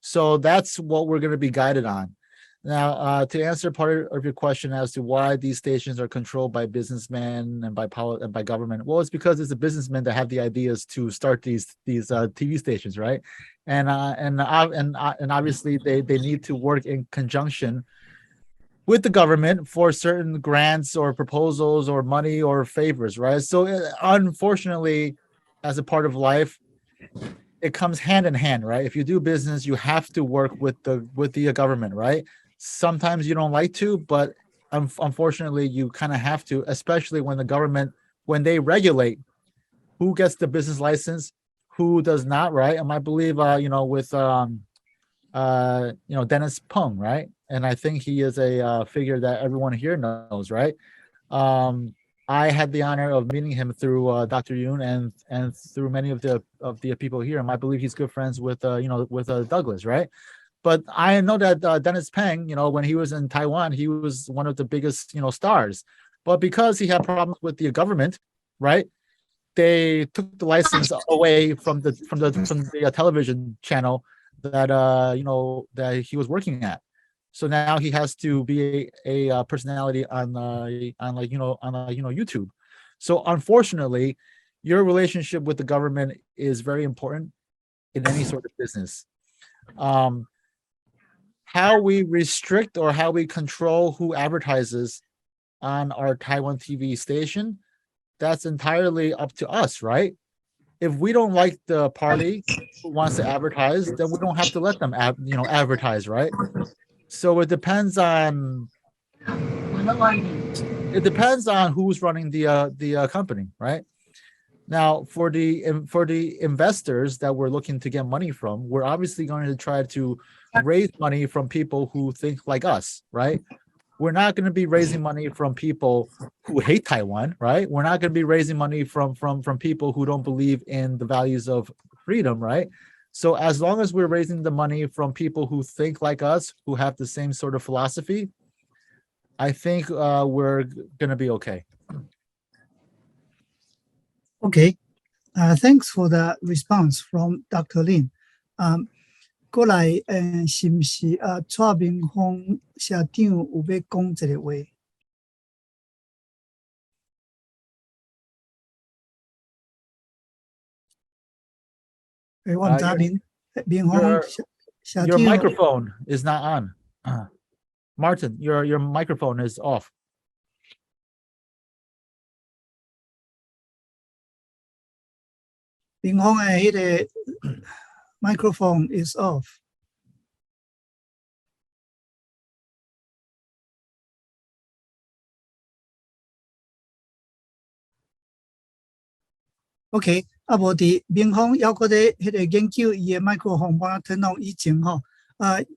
So that's what we're going to be guided on. Now, to answer part of your question as to why these stations are controlled by businessmen and by government, well, it's because it's the businessmen that have the ideas to start these TV stations, right? And obviously they need to work in conjunction with the government for certain grants or proposals or money or favors, right? So unfortunately, as a part of life, it comes hand in hand, right? If you do business, you have to work with the government, right? Sometimes you don't like to, but unfortunately, you kind of have to, especially when the government, when they regulate who gets the business license, who does not, right? And I believe, with Dennis Peng, right? And I think he is a figure that everyone here knows, right? I had the honor of meeting him through Dr. Yoon and through many of the people here. And I believe he's good friends with Douglas, right? But I know that Dennis Peng, when he was in Taiwan, he was one of the biggest stars. But because he had problems with the government, right, they took the license away from the television channel that that he was working at. So now he has to be a personality on YouTube. So unfortunately, your relationship with the government is very important in any sort of business. How we restrict or how we control who advertises on our Taiwan TV station, that's entirely up to us, right? If we don't like the party who wants to advertise, then we don't have to let them advertise, right? So it depends on who's running the company, right? Now, for the investors that we're looking to get money from, we're obviously going to try to raise money from people who think like us, right? We're not going to be raising money from people who hate Taiwan, right? We're not going to be raising money from people who don't believe in the values of freedom, right? So as long as we're raising the money from people who think like us, who have the same sort of philosophy, I think we're going to be okay. Okay, thanks for the response from Dr. Lin. 过来，是不是蔡明峰社长有要讲一个话？我唔知明峰社长。Your microphone is not on. Martin, your microphone is off. 明峰的迄个 microphone is off. OK， 无伫明峰要搁咧迄个研究伊的 microphone 帮turn on以前吼，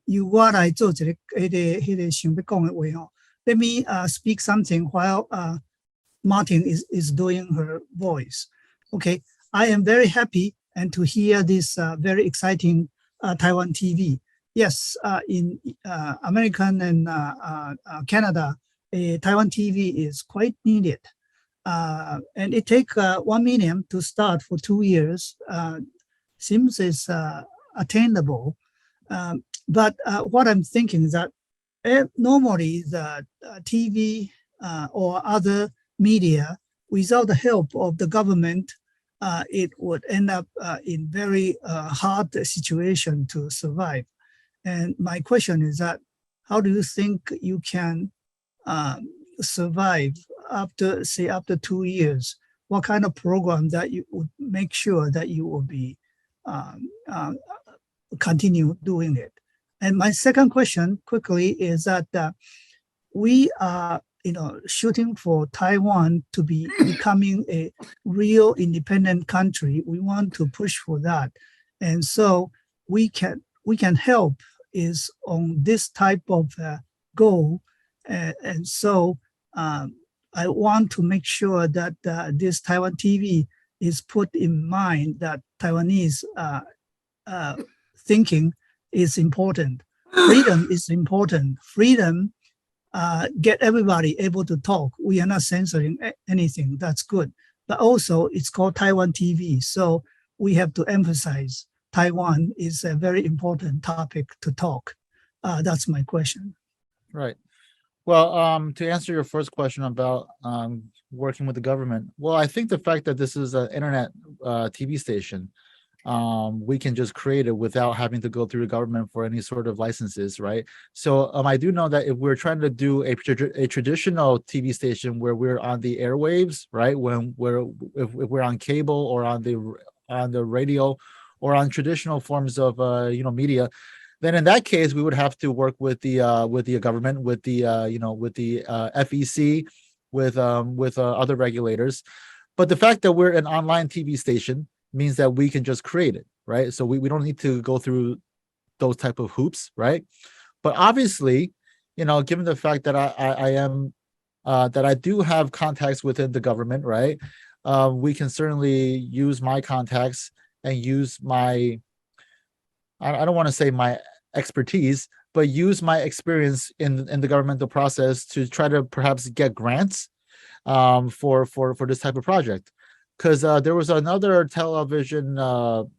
由我来做一个迄个想要讲的话吼。Let me speak something while Martin is doing her voice. Okay, I am very happy and to hear this very exciting Taiwan TV. yes, in American and Canada, Taiwan TV is quite needed. And it takes $1 million to start for 2 years. Seems it's attainable. But what I'm thinking is that normally the TV or other media, without the help of the government, it would end up in very hard situation to survive. And my question is that, how do you think you can survive after 2 years? What kind of program that you would make sure that you will be continue doing it? And my second question quickly is that we are shooting for Taiwan to be becoming a real independent country. We want to push for that. And so we can help is on this type of goal. And so I want to make sure that this Taiwan TV is put in mind that Taiwanese thinking is important. Freedom is important. Freedom get everybody able to talk. We are not censoring anything. That's good. But also it's called Taiwan TV. So we have to emphasize Taiwan is a very important topic to talk. That's my question. Right. Well, to answer your first question about working with the government, well, I think the fact that this is an internet TV station, we can just create it without having to go through the government for any sort of licenses, right? So I do know that if we're trying to do a traditional TV station where we're on the airwaves, right, if we're on cable or on the radio or on traditional forms of media, then in that case we would have to work with the government, with the FEC, with other regulators. But the fact that we're an online TV station means that we can just create it, right? So we don't need to go through those type of hoops, right? But obviously, given the fact that I do have contacts within the government, right? We can certainly use my contacts and use my, I don't want to say my expertise, but use my experience in the governmental process to try to perhaps get grants for this type of project. Because there was another television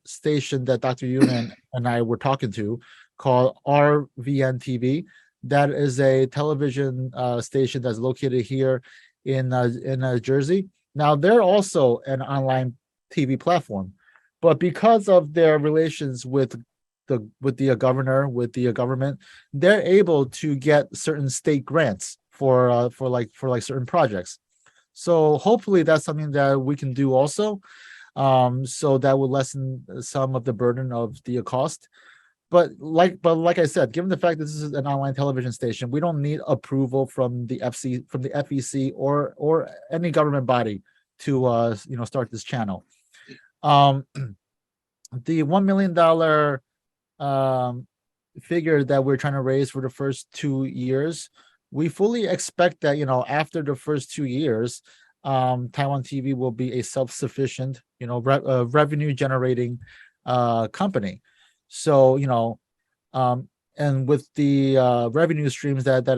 station that Dr. Yun and I were talking to called RVN TV. That is a television station that's located here in Jersey. Now they're also an online TV platform, but because of their relations with the governor, with the government, they're able to get certain state grants for certain projects. So hopefully that's something that we can do also. So that will lessen some of the burden of the cost. But like I said, given the fact that this is an online television station, we don't need approval from the FEC or any government body to start this channel. The $1 million figure that we're trying to raise for the first 2 years, we fully expect that after the first 2 years, Taiwan TV will be a self-sufficient, revenue generating company. So and with the revenue streams that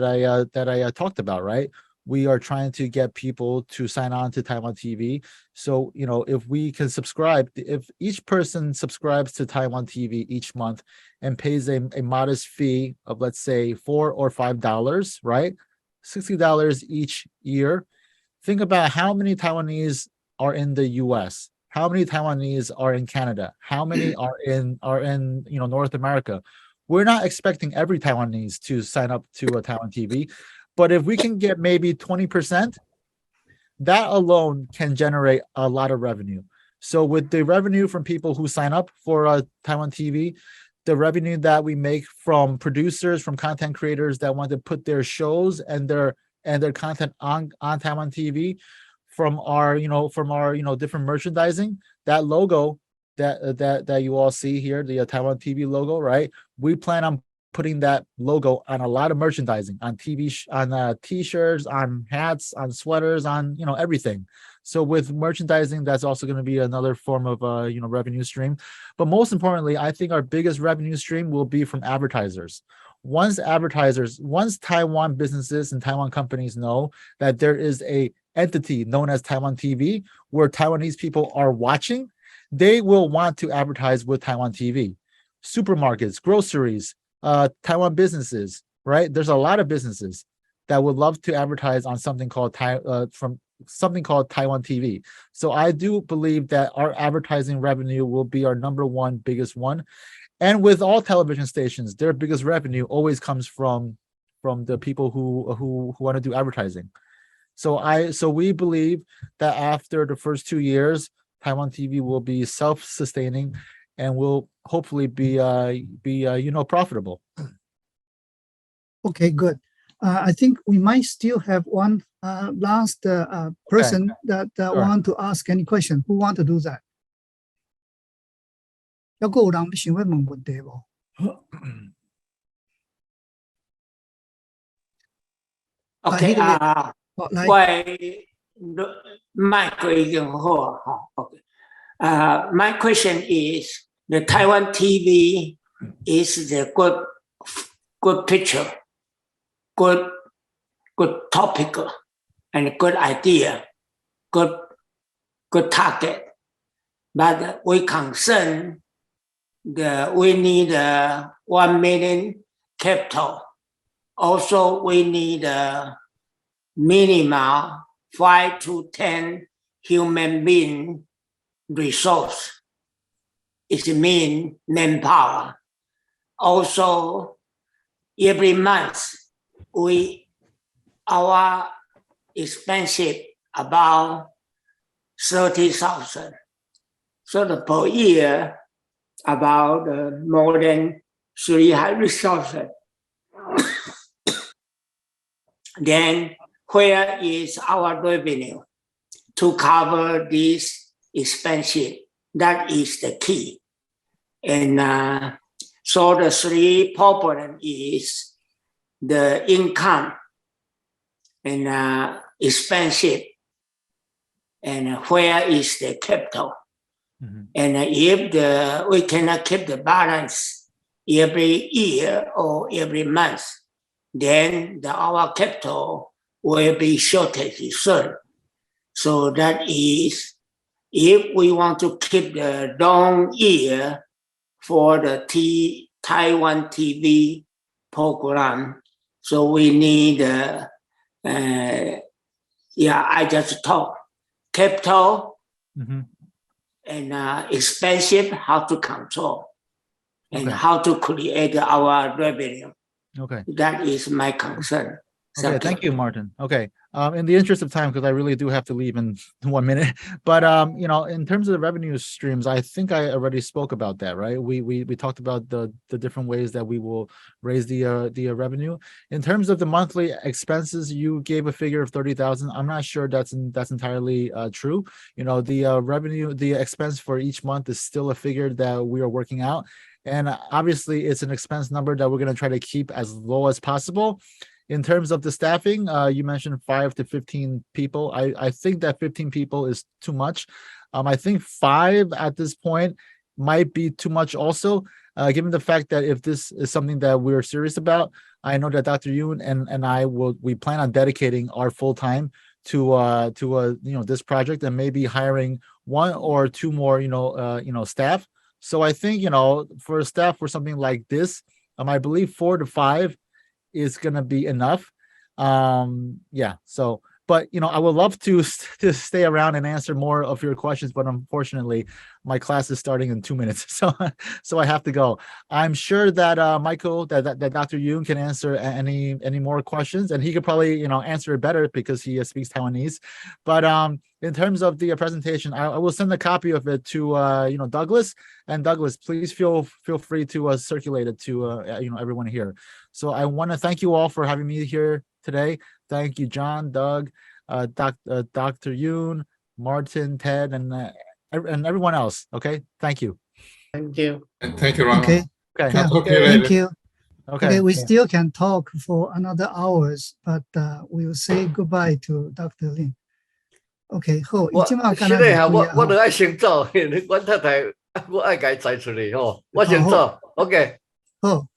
I talked about, right? We are trying to get people to sign on to Taiwan TV. So if we can subscribe, if each person subscribes to Taiwan TV each month and pays a modest fee of, let's say, $4 or $5, right? $60 each year. Think about how many Taiwanese are in the US, how many Taiwanese are in Canada, how many are in North America. We're not expecting every Taiwanese to sign up to a Taiwan TV, but if we can get maybe 20%, that alone can generate a lot of revenue. So with the revenue from people who sign up for Taiwan TV, the revenue that we make from producers, from content creators that want to put their shows and their content on Taiwan TV, from our different merchandising, that logo that you all see here, the Taiwan TV logo, right? We plan on putting that logo on a lot of merchandising, on on t-shirts, on hats, on sweaters, on everything. So with merchandising, that's also going to be another form of revenue stream. But most importantly, I think our biggest revenue stream will be from advertisers. Once Taiwan businesses and Taiwan companies know that there is a entity known as Taiwan TV where Taiwanese people are watching, they will want to advertise with Taiwan TV. Supermarkets, groceries, Taiwan businesses, right? There's a lot of businesses that would love to advertise on something called Taiwan TV. So I do believe that our advertising revenue will be our number one biggest one. And with all television stations, their biggest revenue always comes from the people who want to do advertising. So we believe that after the first 2 years, Taiwan TV will be self-sustaining and will hopefully be profitable. Okay, good. I think we might still have one last person that want to ask any question. Who want to do that? 要有人想要问问题无？ OK 啊，来，我麦克已经好哈。OK， my question is the Taiwan TV is the good picture, good topic, and good idea, good target, but we concern we need 1 million capital. Also, we need a minimum 5 to 10 human being resource. It means manpower. Also, every month our expenses about 30,000. So the per year about more than 300,000. Then where is our revenue to cover this expenses? That is the key. And so the three problem is the income and expensive, and where is the capital? Mm-hmm. And if we cannot keep the balance every year or every month, then our capital will be shortage soon. So that is, if we want to keep the long year for the Taiwan TV program, so we need, I just talk, capital, mm-hmm. and expensive, how to control, and how to create our revenue. Okay. That is my concern. Okay, thank you, Martin. Okay. In the interest of time, because I really do have to leave in 1 minute, but in terms of the revenue streams, I think I already spoke about that, right? We talked about the different ways that we will raise the revenue. In terms of the monthly expenses, you gave a figure of 30,000. I'm not sure that's entirely true. The expense for each month is still a figure that we are working out, and obviously it's an expense number that we're going to try to keep as low as possible. In terms of the staffing, you mentioned 5 to 15 people. I think that 15 people is too much. I think 5 at this point might be too much also, given the fact that if this is something that we're serious about, I know that Dr. Yoon and we plan on dedicating our full time to this project, and maybe hiring 1 or 2 more staff. So I think for staff for something like this, I believe 4 to 5 is going to be enough. But I would love to stay around and answer more of your questions, but unfortunately my class is starting in 2 minutes, so I have to go. I'm sure that Michael, that Dr. Yoon can answer any more questions, and he could probably answer it better because he speaks Taiwanese. But in terms of the presentation, I will send a copy of it to Douglas, and Douglas, please feel free to circulate it to everyone here. So I want to thank you all for having me here today. Thank you, John, Doug, Dr. Yoon, Martin, Ted, and everyone else. Okay, thank you. Thank you. And thank you, Ron. Okay. Okay. Yeah. Okay, Thank you. Okay. we still can talk for another hours, but we'll say goodbye to Dr. Lin. OK， 好，我现在现在我都爱先走，我太太我爱该载出来吼，我先走。OK， 好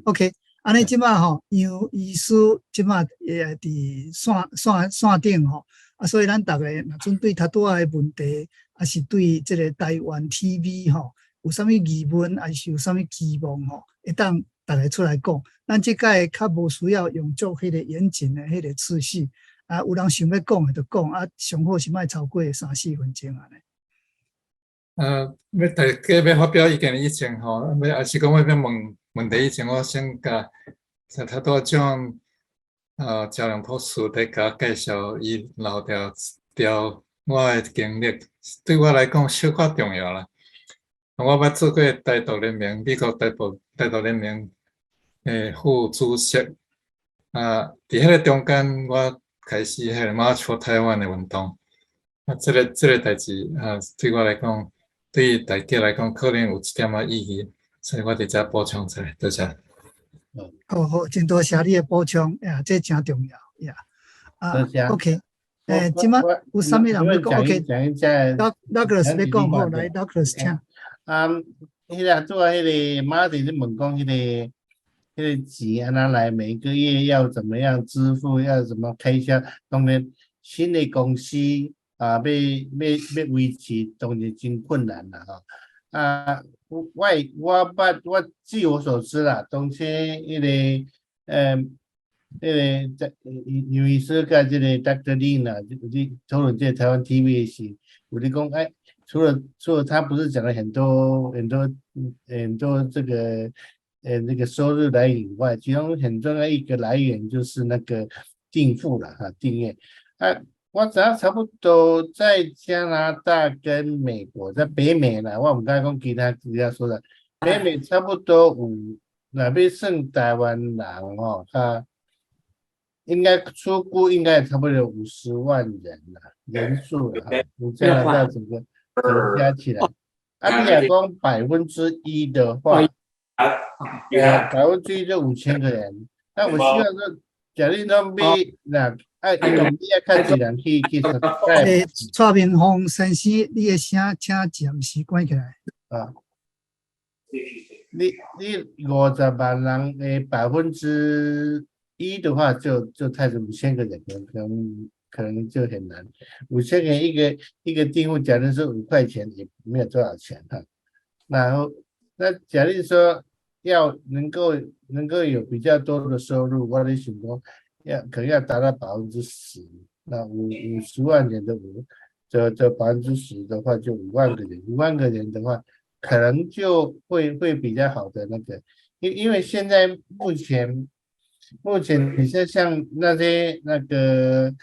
，OK， 安尼即摆吼，杨医师即摆也伫线顶吼，所以咱大家若针对较多的问题，还是对这个台湾 TV 吼，有啥物疑问，还是有啥物期望吼，会当大家出来讲。咱即届较无需要用做迄个严谨的迄个次序。有人想要讲的就讲，上好是莫超过3-4分钟安尼。要大家要发表意见以前吼，还是讲要问问题以前，我先甲他多种交流博士来甲介绍伊老条我的经历，对我来讲小可重要啦。我捌做过台独联盟，美国台独联盟副主席伫迄个中间我。开始迄个 March for Taiwan 的运动，这个代志对我来讲，对大家来讲，可能有一点意义，所以我伫遮补充出来，多谢。好，真多谢你的补充，这真重要呀。OK， 即摆有啥物人要讲 ？OK，Douglas 要讲好，来 Douglas 请。迄个做迄个马丁咧问讲迄个。这个钱安怎来？每个月要怎么样支付？要怎么开销？当然，新的公司要维持，当然真困难啦我据我所知啦，当初杨医师甲这个 Dr. Lin 啦，讨论这台湾 TV 时，有咧讲，除了他不是讲了很多这个。那个收入来源以外，其中很重要一个来源就是那个订付了订阅。我知道差不多在加拿大跟美国，在北美啦，我唔敢讲其他国家说的，北美差不多有那边算台湾人他应该出估应该差不多有50万人啦，人数啦，加拿大整个加起来，你若讲1%的话。1%就5000个人，那我希望说，假如那边因为你要看几人去蔡明峰先生，你的声请暂时关起来。你50万人的1%的话，就太5000个人，可能就很难。5000个人一个订户，假如是5块钱，也没有多少钱然后。那假如说要能够有比较多的收入，我在想说可能要达到10%，那50万人的这10%的话，就5万个人，5万个人的话，可能就会比较好的那个，因为现在目前你像那些那个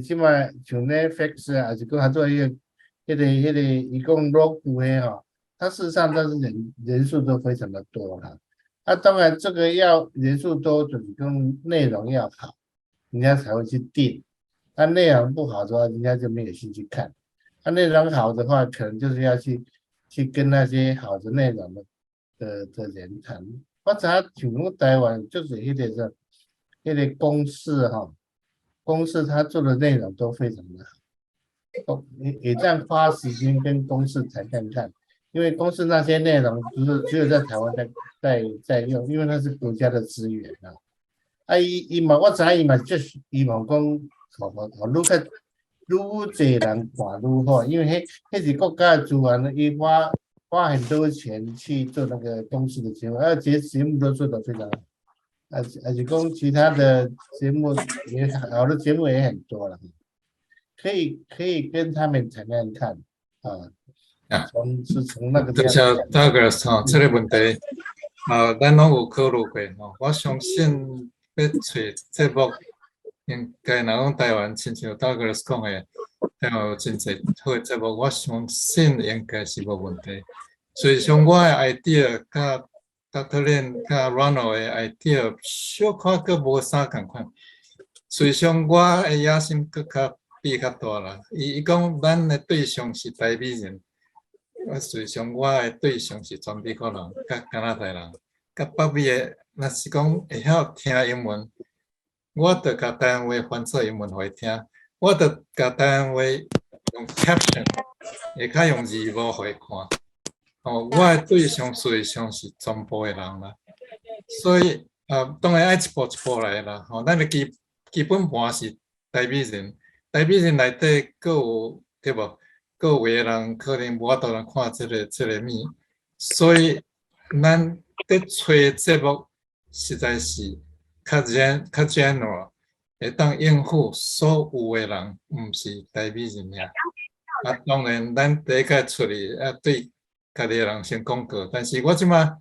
起码像 Netflix 还是讲他做一个一共6部它事实上都是人数都非常的多当然这个要人数多，就是跟内容要好，人家才会去订。内容不好的话，人家就没有兴趣看。内容好的话，可能就是要去跟那些好的内容的人谈。我知道像台湾就是那个公司公司他做的内容都非常的好，也这样花时间跟公司才看。因为公司那些内容只有在台湾在用，因为那是国家的资源我知道伊嘛就是希望讲愈侪人看愈好，因为那是国家的资源，伊花很多钱去做那个公司的节目，这些节目都做得非常好，而且讲其他的节目也好的节目也很多了，可以跟他们谈看从那个多谢 Douglas 这个问题，咱拢有考虑过我相信要找节目，应该若讲台湾，亲像 Douglas 讲的，台湾有真侪好的节目，我相信应该是无问题。所以像我的 idea 甲 Dr. Lin 甲 Ronald 的 idea 小可阁无啥共款，所以像我的野心阁比较大啦。伊讲咱的对象是台美人。实际上，我的对象是全美国人、甲加拿大人、甲北美的，若是讲会晓听英文，我着甲台湾话翻做英文互伊听，我着甲台湾话用 caption， 会较用字幕互伊看。我的对象实际上是全部的人啦，所以当然爱一步一步来啦。咱的基本盘是台美人，台美人内底各有对无？各有的人可能无法度人看这个面，所以咱在找节目实在是较 general， 会当应付所有的人，毋是台美人尔。当然，咱第一届出去对家己的人先广告，但是我即马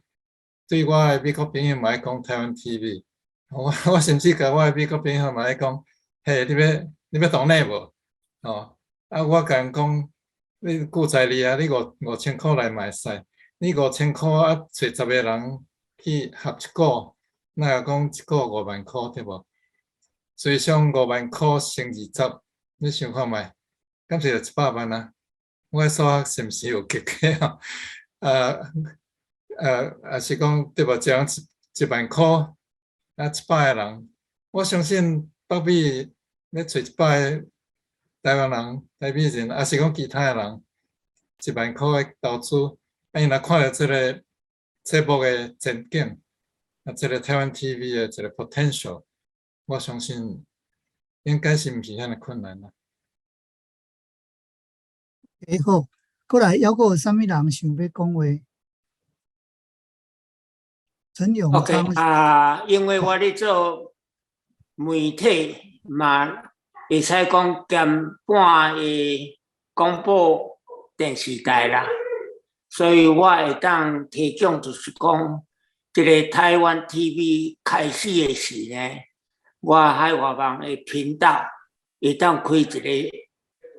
对我的美国朋友嘛爱讲台湾 TV， 我甚至甲我的美国朋友嘛爱讲，嘿，你要懂内无？我甲因讲，你顾在你啊，你5000块来嘛会使，你5000块找10个人去合一个，那讲一个5万块对无？所以上5万块乘20，你想看觅，敢是就100万啊？我的数学是毋是有及格啊？是讲对无？一人1万块，100个人，我相信北美要找100个台湾人、台美人，还是讲其他的人，1万块的投资，伊若看到这个节目的前景，这个台湾 TV 的这个 potential， 我相信应该是毋是遐尼困难啦。好，过来，还阁有啥物人想要讲话？陈永康。OK 因为我咧做媒体嘛，会使讲兼半个广播电视台啦，所以我会当提供就是讲，这个台湾 TV 开始的时呢，我海外网的频道会当开一个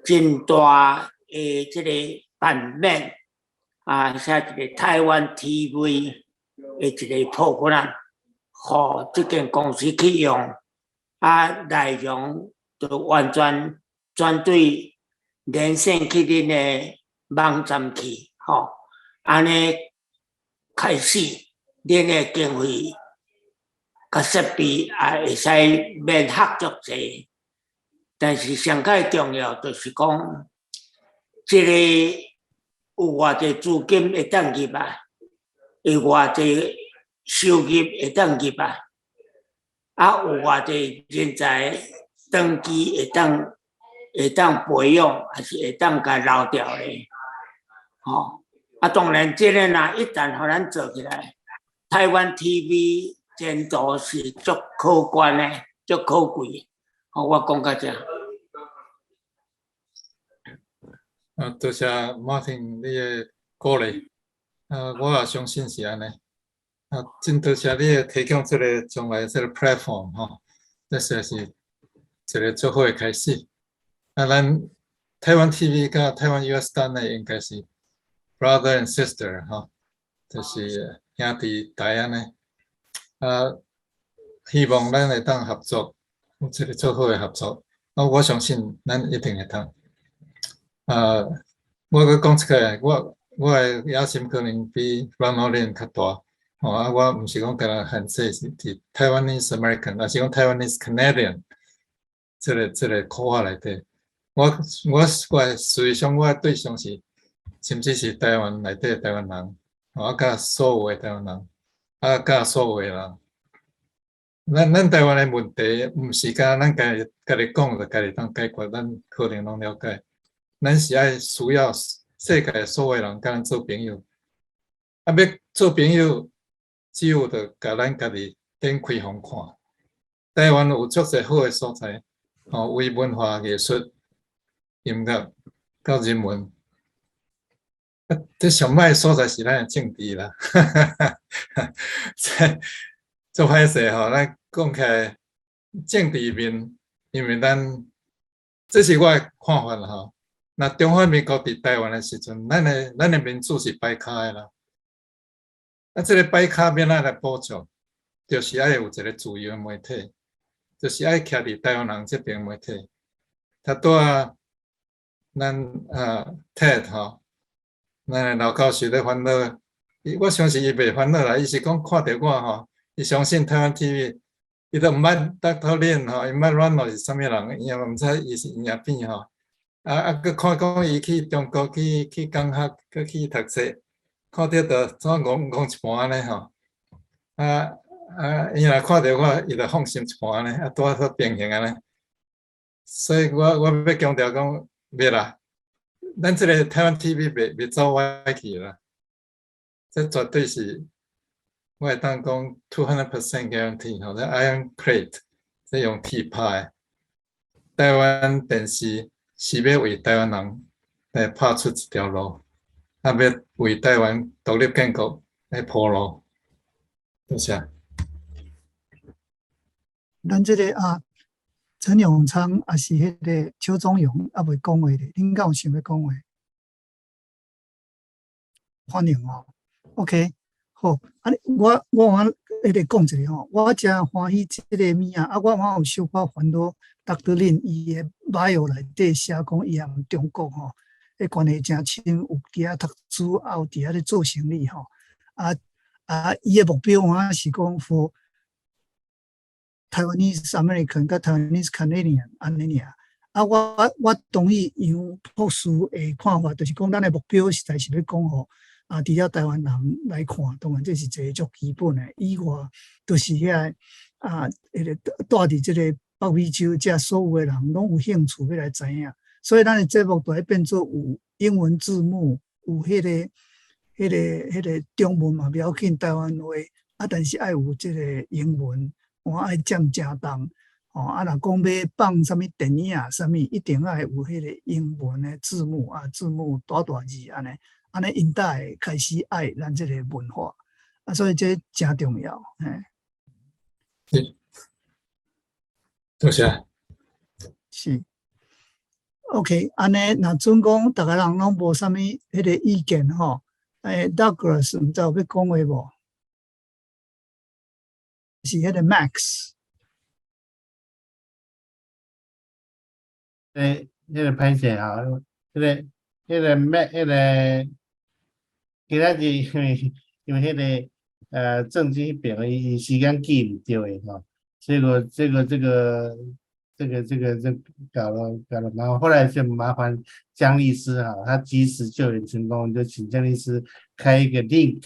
真大的这个版面写一个台湾 TV 的一个 program， 互这间公司去用，内容就完全转对连线去恁的网站去，安尼开始恁的经费甲设备也会使免合作济，但是上较重要就是讲，这个有偌济资金会当入来，有偌济收入会当入来，有偌济人才长期会当培养，还是会当甲留掉咧。当然，这个若一旦互咱做起来，台湾 TV 前途是足可观的、足可贵。我讲到这。多谢马婷你的鼓励，我也相信是安尼。真多谢你提供这个将来这个 platform 这实在是一个最好的开始。咱台湾 TV 跟台湾 US 单呢，应该是 brother and sister 就是兄弟台安尼。希望咱会当合作，这个最好的合作。我相信咱一定会当。我佮讲一个，我的野心可能比 Ronaldin 较大。我毋是讲甲人限制是Taiwanese American， 而是讲 Taiwanese Canadian 这个科法内底。我实际上我的对象是，甚至是台湾内底的台湾人，甲所有的台湾人，甲所有的人。咱台湾的问题，毋是甲咱家己讲就家己当解决，咱可能拢了解。咱是爱需要世界所有人甲咱做朋友，要做朋友，只有着甲咱家己展开互看。台湾有足侪好的所在，为文化艺术、音乐到人文。这上歹所在是咱的政治啦，做歹势咱讲起来政治面，因为这是我的看法啦那中华民国伫台湾的时阵，咱的民主是摆卡的啦。这个摆卡要哪来补助？就是爱有一个自由的媒体，就是爱徛伫台湾人这边媒体。他咱TED 咱的老教授咧烦恼，我相信伊袂烦恼啦，伊是讲看到我吼，伊相信台湾 TV， 伊都毋捌Dr. Lin 吼，伊毋捌阮老是啥物人，伊也毋知伊是影片吼。佮看讲伊去中国去讲学，佮去读册，看到就怎戆一盘安尼吼。伊若看到我，伊就放心一盘安尼，拄啊说平衡安尼。所以我要强调讲，袂啦，咱这个台湾 TV 袂走歪去啦。这绝对是，我会当讲 200% guarantee 吼，这 iron plate， 这用铁拍的。台湾电视是要为台湾人来拍出一条路，要为台湾独立建国来铺路。多谢。咱这个陈永昌也是迄个邱宗勇也未讲话的，恁敢有想要讲话？欢迎哦。OK， 好，我迄个讲一个吼，我真欢喜这个物啊，我有小可烦恼，Dr. Lin 伊的 bio 内底写讲伊含中国吼，迄关系真亲，有伫遐读书，也有伫遐咧做生意吼。伊的目标我是讲 for Taiwanese American 甲 Taiwanese Canadian 安尼尔。我同意杨博士的看法，就是讲咱的目标实在是要讲吼。伫遐台湾人来看，当然这是一个足基本的。以外，就是遐迄个住伫这个北美洲，遮所有的人拢有兴趣要来知影。所以咱的节目就会变做有英文字幕，有迄个中文嘛，不要紧台湾话，但是爱有这个英文，爱占正重。若讲要放啥物电影啥物，一定爱有迄个英文的字幕字幕大字安尼。安尼，因才会开始爱咱这个文化所以这真重要。多谢。是 ，OK， 安尼，若准讲，大家人拢无啥物迄个意见吼。Douglas 毋知有要讲话无？是迄个 Max。迄个歹势吼，迄个 Max， 迄个。今仔日因为迄个政治迄边伊时间记唔着诶吼，结果这搞了麻烦，后来就麻烦江律师哈，他及时救援成功，就请江律师开一个 link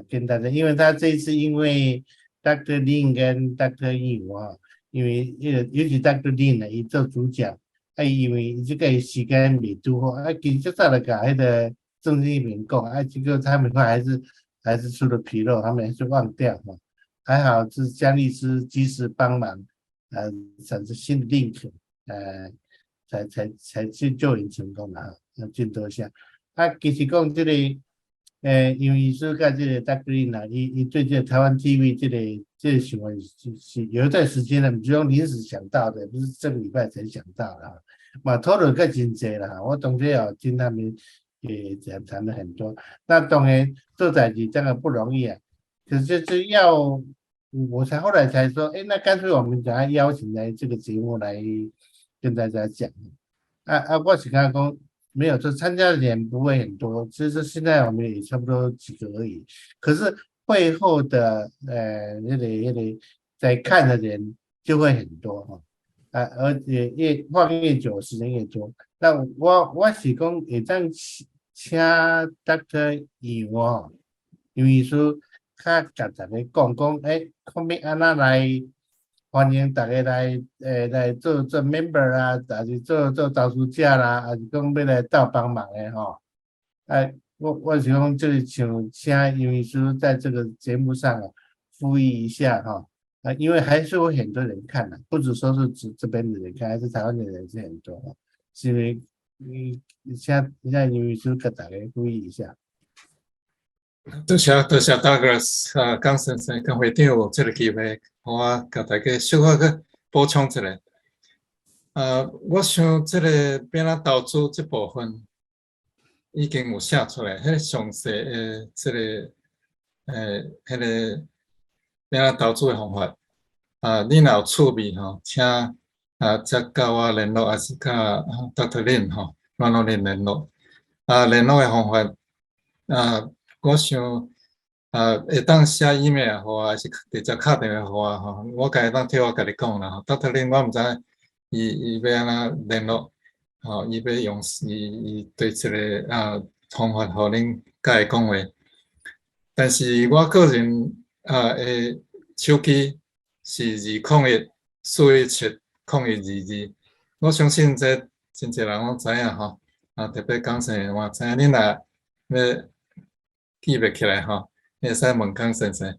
跟大家，因为他这一次因为 Dr. Lin 跟 Dr. Yu 因为尤其 Dr. Lin 呢，伊做主讲，因为这个时间未拄好，其实早来甲迄个。政治一边讲，结果他们还是出了纰漏，他们还是忘掉哈。还好是江律师及时帮忙，产生新的 link， 才去救援成功了要真多谢。其实讲这个，因为说甲这个 Dr. Lin 伊对这个台湾 TV 这个新闻是有一段时间呢，不是用临时想到的，不是这个礼拜才想到的嘛，讨论个真多啦，我同学也听他们。也谈了很多，那当然做代志真的不容易可是就是要，我才后来才说，那干脆我们把他邀请来这个节目来跟大家讲。我是刚刚没有说参加的人不会很多，其实现在我们也差不多几个而已。可是会后的那个在看的人就会很多而且越久时间越多。那我是讲会当请 Dr. Yu 因为说较简单的讲，看要安怎来欢迎大家来做 member 啦，还是做投资者啦，还是讲要来斗帮忙的吼。我是讲就是请因为说在这个节目上呼吁一下因为还是会很多人看不只说是指这边的人看，还是台湾的人是很多是因为现在因为说跟大家呼吁一下。多谢 Douglas 江先生跟会长有这个机会，我给大家小可去补充一下。我想这个变啦投资这部分已经有写出来，迄个详细的这个迄个变啦投资的方法。你若有趣味请再甲我联络，还是甲 Dr. Lin 阮拢联络。联络的方法我想会当写 email 互我，还是直接敲电话互我吼，我家己当替我家己讲啦吼。Dr. Lin 我毋知伊要安怎联络，吼，伊要用伊对这个方法互恁甲伊讲话。但是我个人的手机是2014-417-0222，我相信这真侪人拢知影吼，特别讲生我知影，恁若要记袂起来吼，会使问康先生，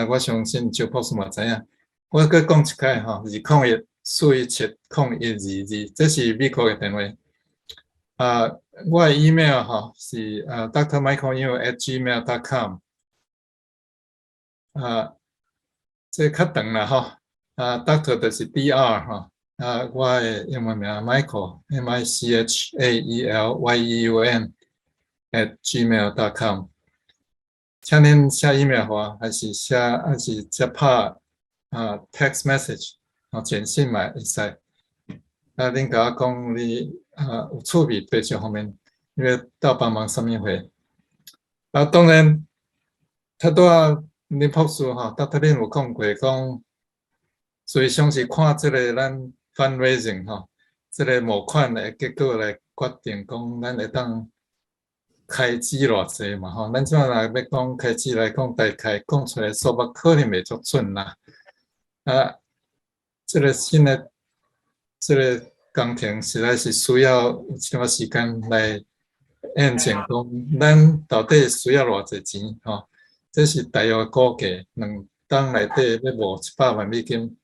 我相信周博士嘛知影。我再讲一解吼，2014-417-0122，这是美国的电话。我的 email 吼是drmichaelyou@gmail.com。这较长啦吼，Doctor 就是 Dr 吼，我的英文名 Michael MICHAELYEUN@gmail.com。请恁写 email 互我，还是接拍text message 简讯嘛会使。恁甲我讲你有趣味对这方面，因为到帮忙什么会。当然，他拄仔林博士吼，Dr. Lin 有讲过讲，最终是看这个咱 fundraising 吼，这个募款的结果来决定讲咱会当开支偌济嘛吼。咱即摆若要讲开支来讲，大概讲出来数目可能袂足准啦。这个新的这个工程实在是需要有一段时间来验证，讲咱到底需要偌济钱吼。这是大约估计2档内底要募100万美金，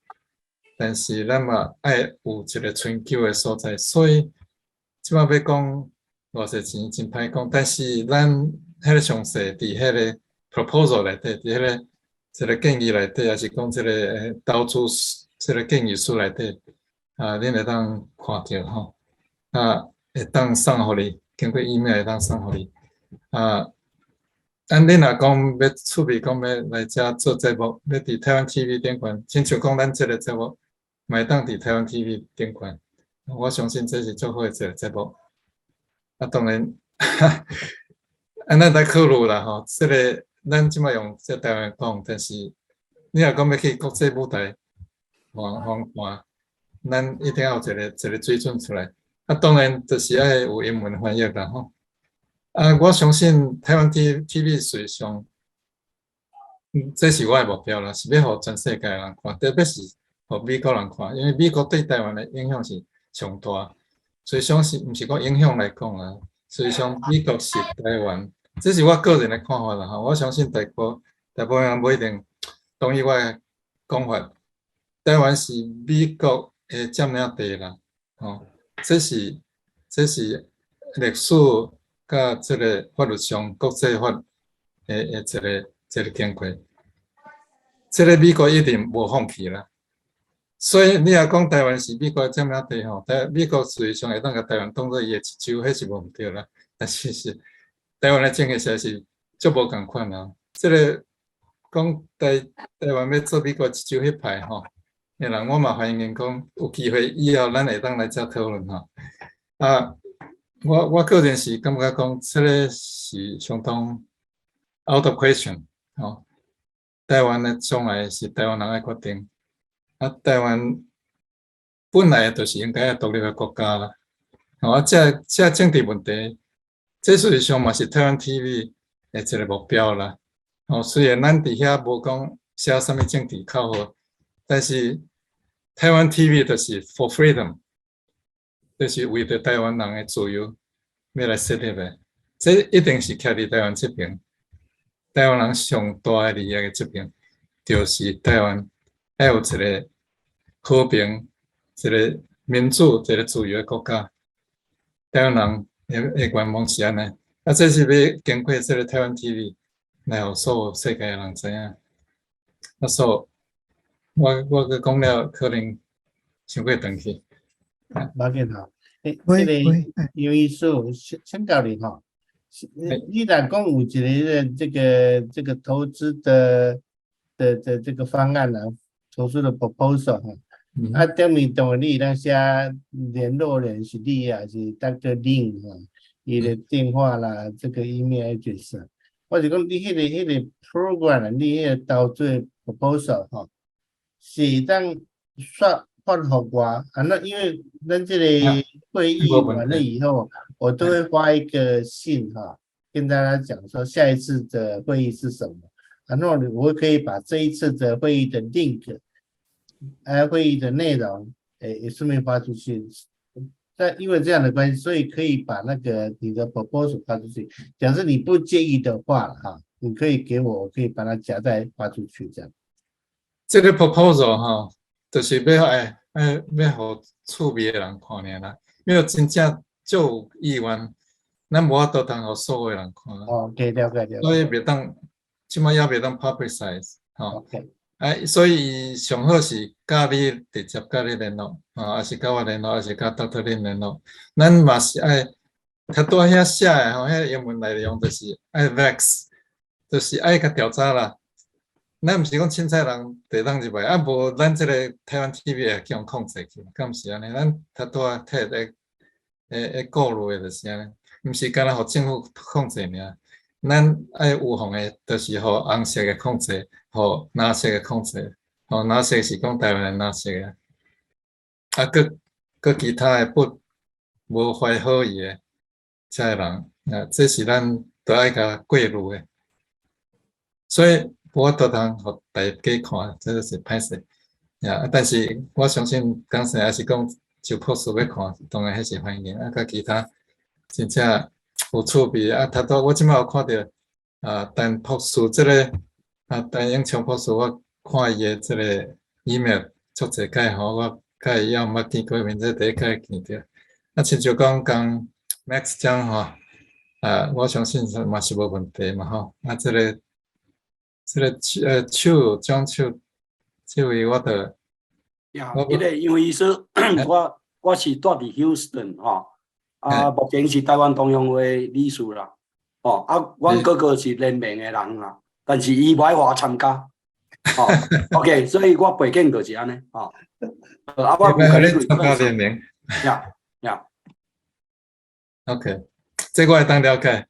但是咱嘛爱有一个春秋的所在，所以即摆要讲偌济钱真歹讲，但是咱迄个详细伫迄个 proposal 内底，伫迄个这个建议内底，还是讲这个投资这个建议书内底，恁会当看到吼，会当送互你，经过 email 会当送互你，恁若讲要趣味，讲要来遮做节目，要伫台湾 TV 顶悬，亲像讲咱这个节目，嘛会当伫台湾 TV 顶悬，我相信这是最好的一个节目。当然，咱来考虑啦吼，这个咱即摆用这台湾讲，但是你若讲要去国际舞台看，咱一定要有一个水准出来。当然就是要有英文翻译啦吼。我相信台湾 TV 实际上，这是我的目标啦，是要互全世界人看，特别是互美国人看，因为美国对台湾的影响是上大。所以上是毋是讲影响来讲啊？所以上美国是台湾，这是我个人的看法啦吼。我相信大部分人不一定同意我的讲法。台湾是美国的占领地啦，吼，这是历史。甲这个法律上国际法的一个经过，这个美国一定无放弃啦。所以你若讲台湾是美国占领地吼，美国实际上会当甲台湾当作伊的一州，迄是无毋对啦。但是台湾的政策实在是足无共款啦。这个讲台湾要做美国一州迄派吼，的人我嘛欢迎讲有机会以后咱会当来遮讨论吼。我个人是感觉讲，这个是相当 out of question 吼。台湾的将来是台湾人来决定。台湾本来就是应该独立的国家啦。这政治问题，这实际上嘛是台湾 TV 的一个目标啦。虽然咱伫遐无讲写什么政治口号，但是台湾 TV 就是 for freedom。就是为着台湾人的自由要来设立的，这一定是徛伫台湾这边。台湾人上大的利益的这边，就是台湾要有一个和平、一个民主、一个自由的国家。台湾人的愿望是安尼，这是要经过这个台湾 TV 来互所有世界的人知影。所以我佮讲了，可能伤过长去。老见吼，这个有意思，请教你吼，你若讲有一个这个投资的这个方案啊，投资的 proposal 哈，顶面当然你那些联络人是你啊，是 Dr. Lin 哈，伊的电话啦，这个 email address， 我就讲你迄个 program， 你迄个投做 proposal 吼，是当发给我，那因为咱这个会议完了以后，我都会发一个信哈，跟大家讲说下一次的会议是什么，那我可以把这一次的会议的 link， 会议的内容，也顺便发出去。但因为这样的关系，所以可以把那个你的 proposal 发出去。假设你不介意的话，哈，你可以给我，我可以把它夹带发出去，这样。这个 proposal 哈，就是要互趣味的人看尔啦，因为真正就议员，咱无法度通互所有人看。OK， 了解。所以袂当，即摆也袂当 publicize， 吼。OK。所以上好是甲你直接甲你联络，还是甲我联络，还是甲 Dr. 恁联络。咱嘛是爱，较多遐写的吼，遐英文内容就是爱 vex， 就是爱甲调查啦。咱毋是讲凊彩人地当入来，无咱即个台湾 TV 会叫人控制去，敢毋是安尼？咱较多摕会顾虑的就是安尼，毋是干那互政府控制尔。咱爱有方的，就是互红色的控制，互蓝色的控制，互蓝色是讲台湾的蓝色的，佮其他的无怀好意的遮人，这是咱都爱甲过滤的，所以我都通互大家看，这是歹势，但是我相信刚才还是讲就朴素要看，当然迄是欢迎，佮其他真正。有趣味头拄我即摆有看到陈博士即个陈永昌博士，我看伊的即个 email 足侪解吼，我甲伊也毋捌见过面，这第一解见到。亲像讲Max 讲吼，我相信嘛是无问题嘛吼。即个手位我着。因为伊说我是住伫 Houston 吼。目前是台湾同乡会理事啦，阮哥哥是联盟的人啦，但是伊无爱我参加，OK， 所以我背景就是安尼，我有跟你参加联盟，OK， 这我会当了解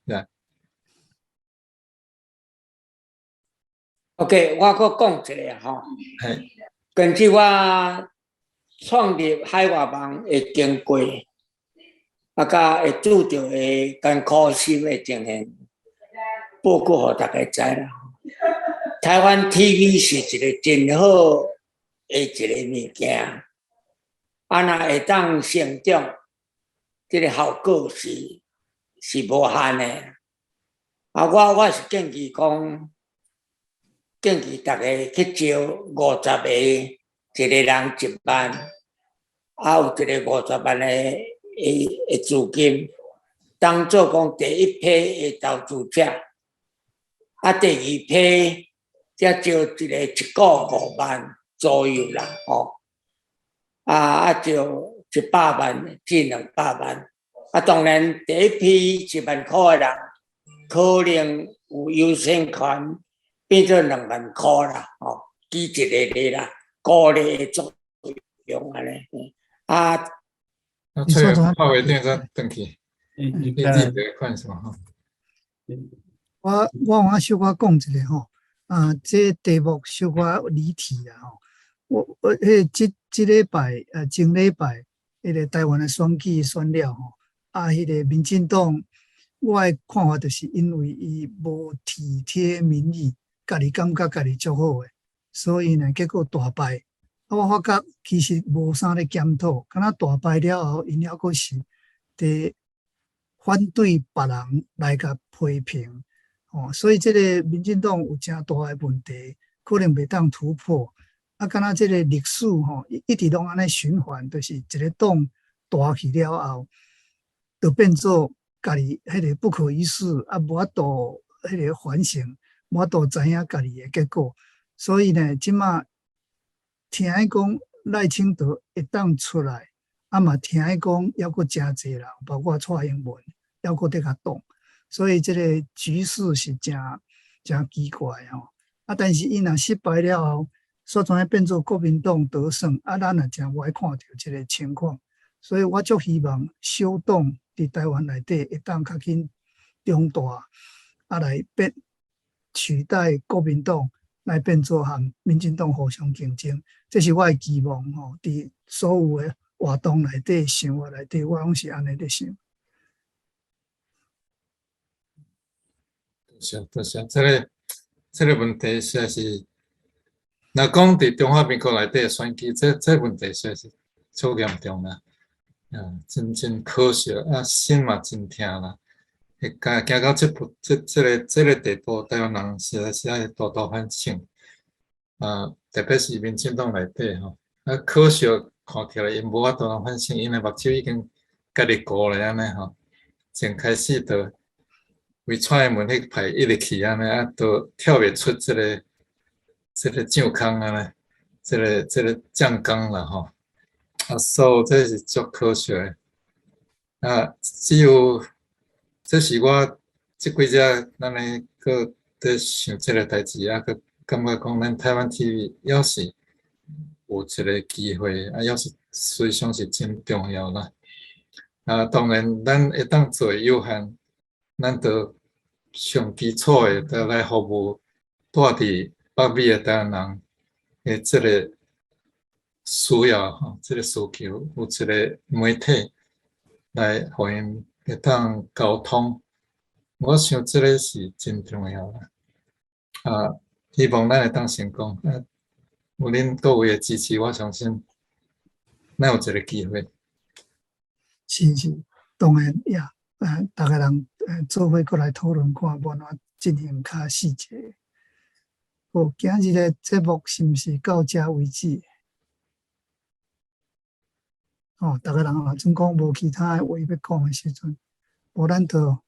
，OK， 我搁讲一个吼，根据我创立海外网的经过。甲会拄着的艰苦心的情形，报告互大家知啦。台湾 TV 是一个真好的一个物件，若会当成长，这个效果是无限的。我是建议讲，建议大家去招50个，一个人1万，有一个50万的。资金当做讲第一批的投资者，第二批才招一个1个5万左右啦，就100万至200万，当然第一批1万块的人，可能有优先权变做2万块啦，举一个例啦，鼓励的作用安尼，话话顶再转去，你自己看什么？我小可讲一个吼，这题目小可离题啦吼。我这礼拜前礼拜迄个台湾的选举选了吼，迄个民进党，我的看法就是因为伊无体贴民意，家己感觉家己足好的，所以呢结果大败。我发觉其实无啥咧检讨，敢若大败了后，因还阁是伫反对别人来甲批评，所以这个民进党有真大的问题，可能袂当突破。敢若这个历史一直拢安尼循环，就是一个党大起了后，就变做家己迄个不可一世，无法度迄个反省，无法度知影家己的结果，所以呢，即马。听伊讲赖清德会当出来，嘛听伊讲还阁真侪人，包括蔡英文，还阁伫甲动，所以这个局势是真奇怪吼。但是伊若失败了后，煞转变做国民党得胜，咱也真歹看到这个情况。所以我足希望小党伫台湾内底会当较紧长大，来取代国民党来变做和民进党互相竞争，这是我的期望吼。伫所有的活动内底、想法内底，我拢是安尼在想。多谢，这个问题实在是，若讲伫中华民国内底的选举，这问题实在是超严重啦，真可惜心嘛真痛啦。行到这个地步，台湾人实在是爱大大反省特别是民进党内底吼，可惜看起来因无法度反省，因的目睭已经家己糊咧安尼吼，从开始就为蔡英文迄派一直去安尼都跳袂出这个酱坑安尼，这个酱缸啦吼，所以这是足可惜的只有。这是我即几只咱咧搁在想即个代志搁感觉讲咱台湾 TV 要是有一个机会要是实际上是真重要啦。当然咱会当做有限，咱就上基础的就来服务住伫北美的台湾人的即个需要即个需求，有一个媒体来互因。会当沟通，我想这个是真重要啦。希望咱会当成功。有恁各位的支持，我相信咱有一个机会。是，当然呀，大家人做伙过来讨论看，要怎进行较细节。好，今日的节目是毋是到这为止？大家人总讲无其他的话要讲的时阵，无咱就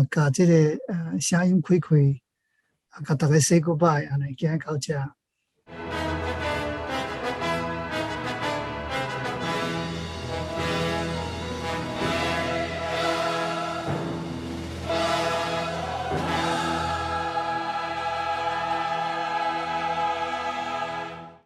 甲这个声音开，甲大家 say goodbye， 安尼今日到这。